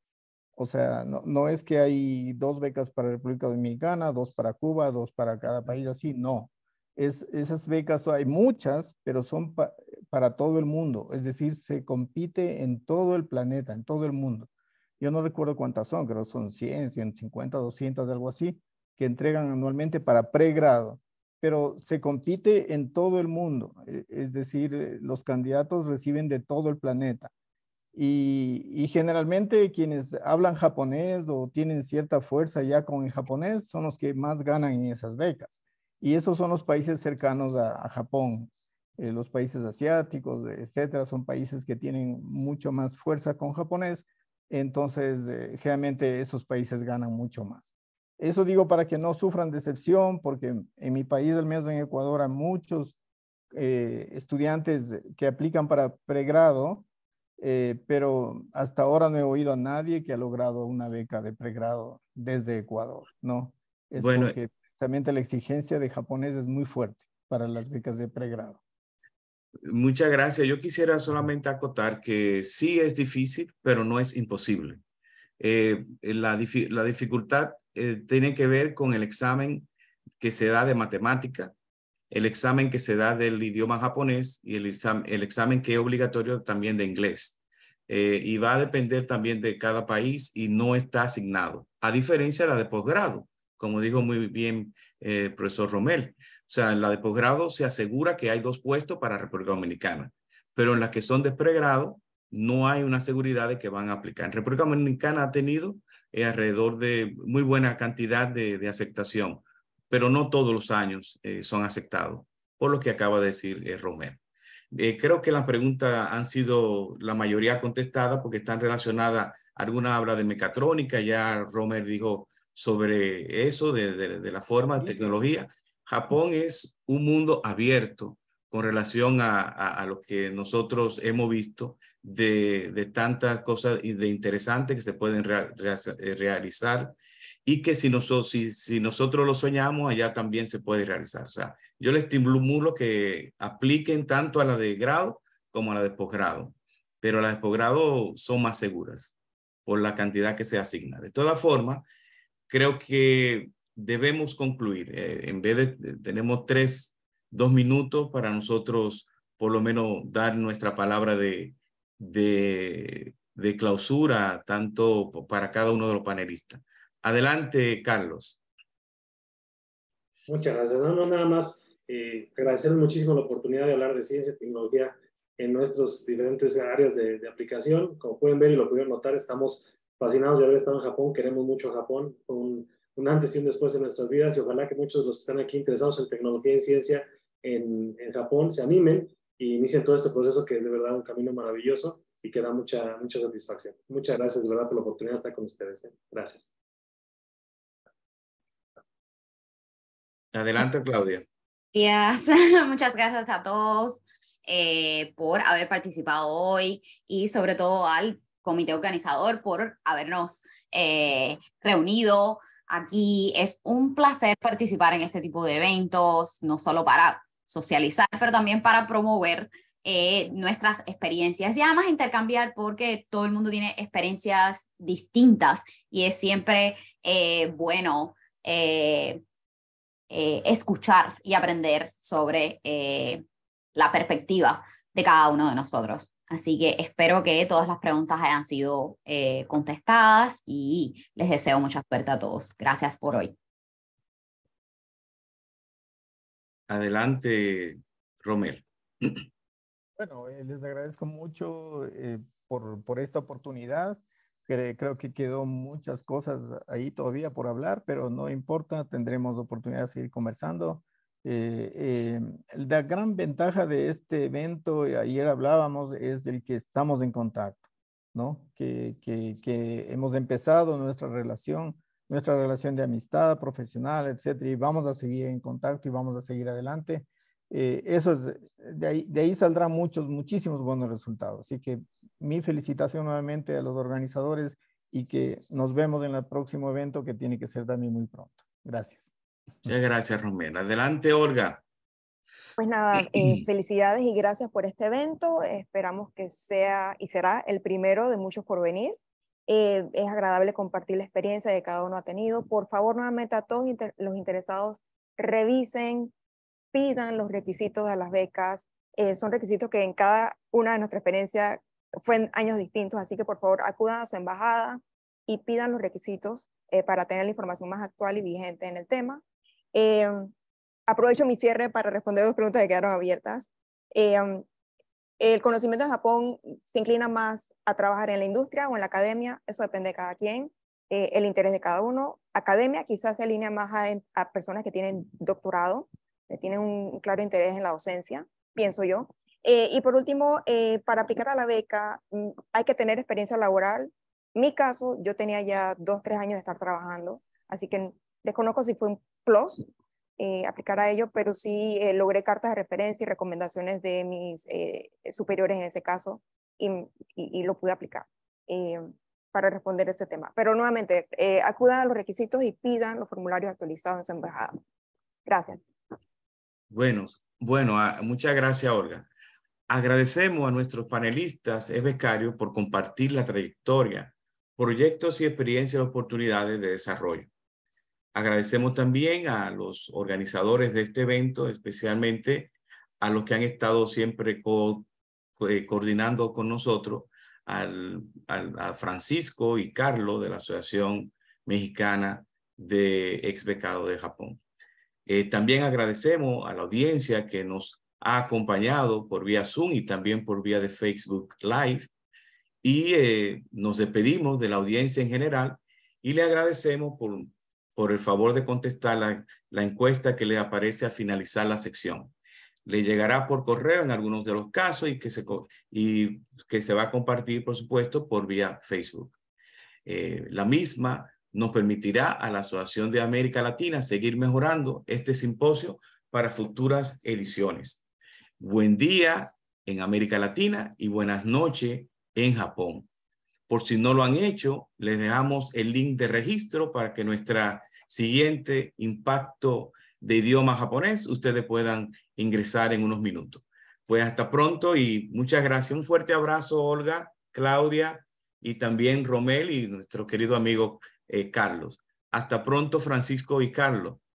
O sea, no es que hay 2 becas para República Dominicana, 2 para Cuba, 2 para cada país, así, no. Esas becas hay muchas, pero son para todo el mundo. Es decir, se compite en todo el planeta, en todo el mundo. Yo no recuerdo cuántas son, creo que son 100, 150, 200, algo así, que entregan anualmente para pregrado. Pero se compite en todo el mundo. Es decir, los candidatos reciben de todo el planeta. Y generalmente quienes hablan japonés o tienen cierta fuerza ya con el japonés son los que más ganan en esas becas. Y esos son los países cercanos a Japón. Los países asiáticos, etcétera, son países que tienen mucho más fuerza con japonés. Entonces, generalmente esos países ganan mucho más. Eso digo para que no sufran decepción, porque en mi país, al menos en Ecuador, hay muchos estudiantes que aplican para pregrado, pero hasta ahora no he oído a nadie que ha logrado una beca de pregrado desde Ecuador, ¿no? Es Bueno, porque precisamente la exigencia de japonés es muy fuerte para las becas de pregrado. muchas gracias. Yo quisiera solamente acotar que sí es difícil, pero no es imposible. La dificultad tiene que ver con el examen que se da de matemática, el examen que se da del idioma japonés y el examen que es obligatorio también de inglés. Y va a depender también de cada país y no está asignado, a diferencia de la de posgrado, como dijo muy bien el profesor Romel. O sea, en la de posgrado se asegura que hay 2 puestos para República Dominicana, pero en las que son de pregrado no hay una seguridad de que van a aplicar. En República Dominicana ha tenido alrededor de muy buena cantidad de aceptación, pero no todos los años son aceptados, por lo que acaba de decir Romero. Creo que las preguntas han sido la mayoría contestadas porque están relacionadas, alguna habla de mecatrónica, ya Romer dijo sobre eso, de la forma de tecnología. Japón es un mundo abierto con relación a lo que nosotros hemos visto de tantas cosas y de interesantes que se pueden realizar y que si nosotros lo soñamos, allá también se puede realizar. O sea, yo les estimulo que apliquen tanto a la de grado como a la de posgrado, pero las de posgrado son más seguras por la cantidad que se asigna. De todas formas, creo que debemos concluir. En vez tenemos 2 minutos para nosotros por lo menos dar nuestra palabra de clausura, tanto para cada uno de los panelistas. Adelante, Carlos. Muchas gracias. No, nada más agradecer muchísimo la oportunidad de hablar de ciencia y tecnología en nuestras diferentes áreas de aplicación. Como pueden ver y lo pudieron notar, estamos fascinados de haber estado en Japón, queremos mucho a Japón, un antes y un después en nuestras vidas y ojalá que muchos de los que están aquí interesados en tecnología y ciencia en Japón se animen y inicien todo este proceso que es de verdad un camino maravilloso y que da mucha satisfacción. Muchas gracias de verdad por la oportunidad de estar con ustedes. Gracias. Adelante, Claudia. Muchas gracias a todos por haber participado hoy y sobre todo al comité organizador por habernos reunido. Aquí es un placer participar en este tipo de eventos, no solo para socializar, pero también para promover nuestras experiencias y además intercambiar porque todo el mundo tiene experiencias distintas y es siempre bueno escuchar y aprender sobre la perspectiva de cada uno de nosotros. Así que espero que todas las preguntas hayan sido contestadas y les deseo mucha suerte a todos. Gracias por hoy. Adelante, Romel. Bueno, les agradezco mucho por esta oportunidad. Creo que quedó muchas cosas ahí todavía por hablar, pero no importa, tendremos oportunidad de seguir conversando. La gran ventaja de este evento, ayer hablábamos, es el que estamos en contacto, ¿no? Que hemos empezado nuestra relación de amistad profesional, etcétera, y vamos a seguir en contacto y vamos a seguir adelante. Eso es, de ahí saldrán muchísimos buenos resultados. Así que mi felicitación nuevamente a los organizadores y que nos vemos en el próximo evento que tiene que ser también muy pronto. Gracias. Muchas gracias, Romel. Adelante, Olga. Pues nada, felicidades y gracias por este evento. Esperamos que sea y será el primero de muchos por venir. Es agradable compartir la experiencia que cada uno ha tenido. Por favor, nuevamente a todos los interesados, revisen, pidan los requisitos de las becas. Son requisitos que en cada una de nuestras experiencias fue en años distintos, así que por favor acudan a su embajada y pidan los requisitos para tener la información más actual y vigente en el tema. Aprovecho mi cierre para responder dos preguntas que quedaron abiertas. El conocimiento de Japón se inclina más a trabajar en la industria o en la academia, eso depende de cada quien, el interés de cada uno. Academia quizás se alinea más a personas que tienen doctorado, que tienen un claro interés en la docencia, pienso yo. Y por último, para aplicar a la beca hay que tener experiencia laboral. En mi caso, yo tenía ya 2-3 años de estar trabajando, así que desconozco si fue un plus aplicar a ello, pero sí logré cartas de referencia y recomendaciones de mis superiores en ese caso y lo pude aplicar para responder ese tema. Pero nuevamente, acudan a los requisitos y pidan los formularios actualizados en su embajada. Gracias. Bueno, muchas gracias, Olga. Agradecemos a nuestros panelistas becarios por compartir la trayectoria, proyectos y experiencias y oportunidades de desarrollo. Agradecemos también a los organizadores de este evento, especialmente a los que han estado siempre coordinando con nosotros, a Francisco y Carlos de la Asociación Mexicana de Ex Becados de Japón. También agradecemos a la audiencia que nos ha acompañado por vía Zoom y también por vía de Facebook Live. Y nos despedimos de la audiencia en general y le agradecemos por el favor de contestar la encuesta que le aparece al finalizar la sección. Le llegará por correo en algunos de los casos y que se va a compartir, por supuesto, por vía Facebook. La misma nos permitirá a la Asociación de América Latina seguir mejorando este simposio para futuras ediciones. Buen día en América Latina y buenas noches en Japón. Por si no lo han hecho, les dejamos el link de registro para que nuestra siguiente impacto de idioma japonés ustedes puedan ingresar en unos minutos. Pues hasta pronto y muchas gracias. Un fuerte abrazo, Olga, Claudia y también Romel y nuestro querido amigo Carlos. Hasta pronto, Francisco y Carlos.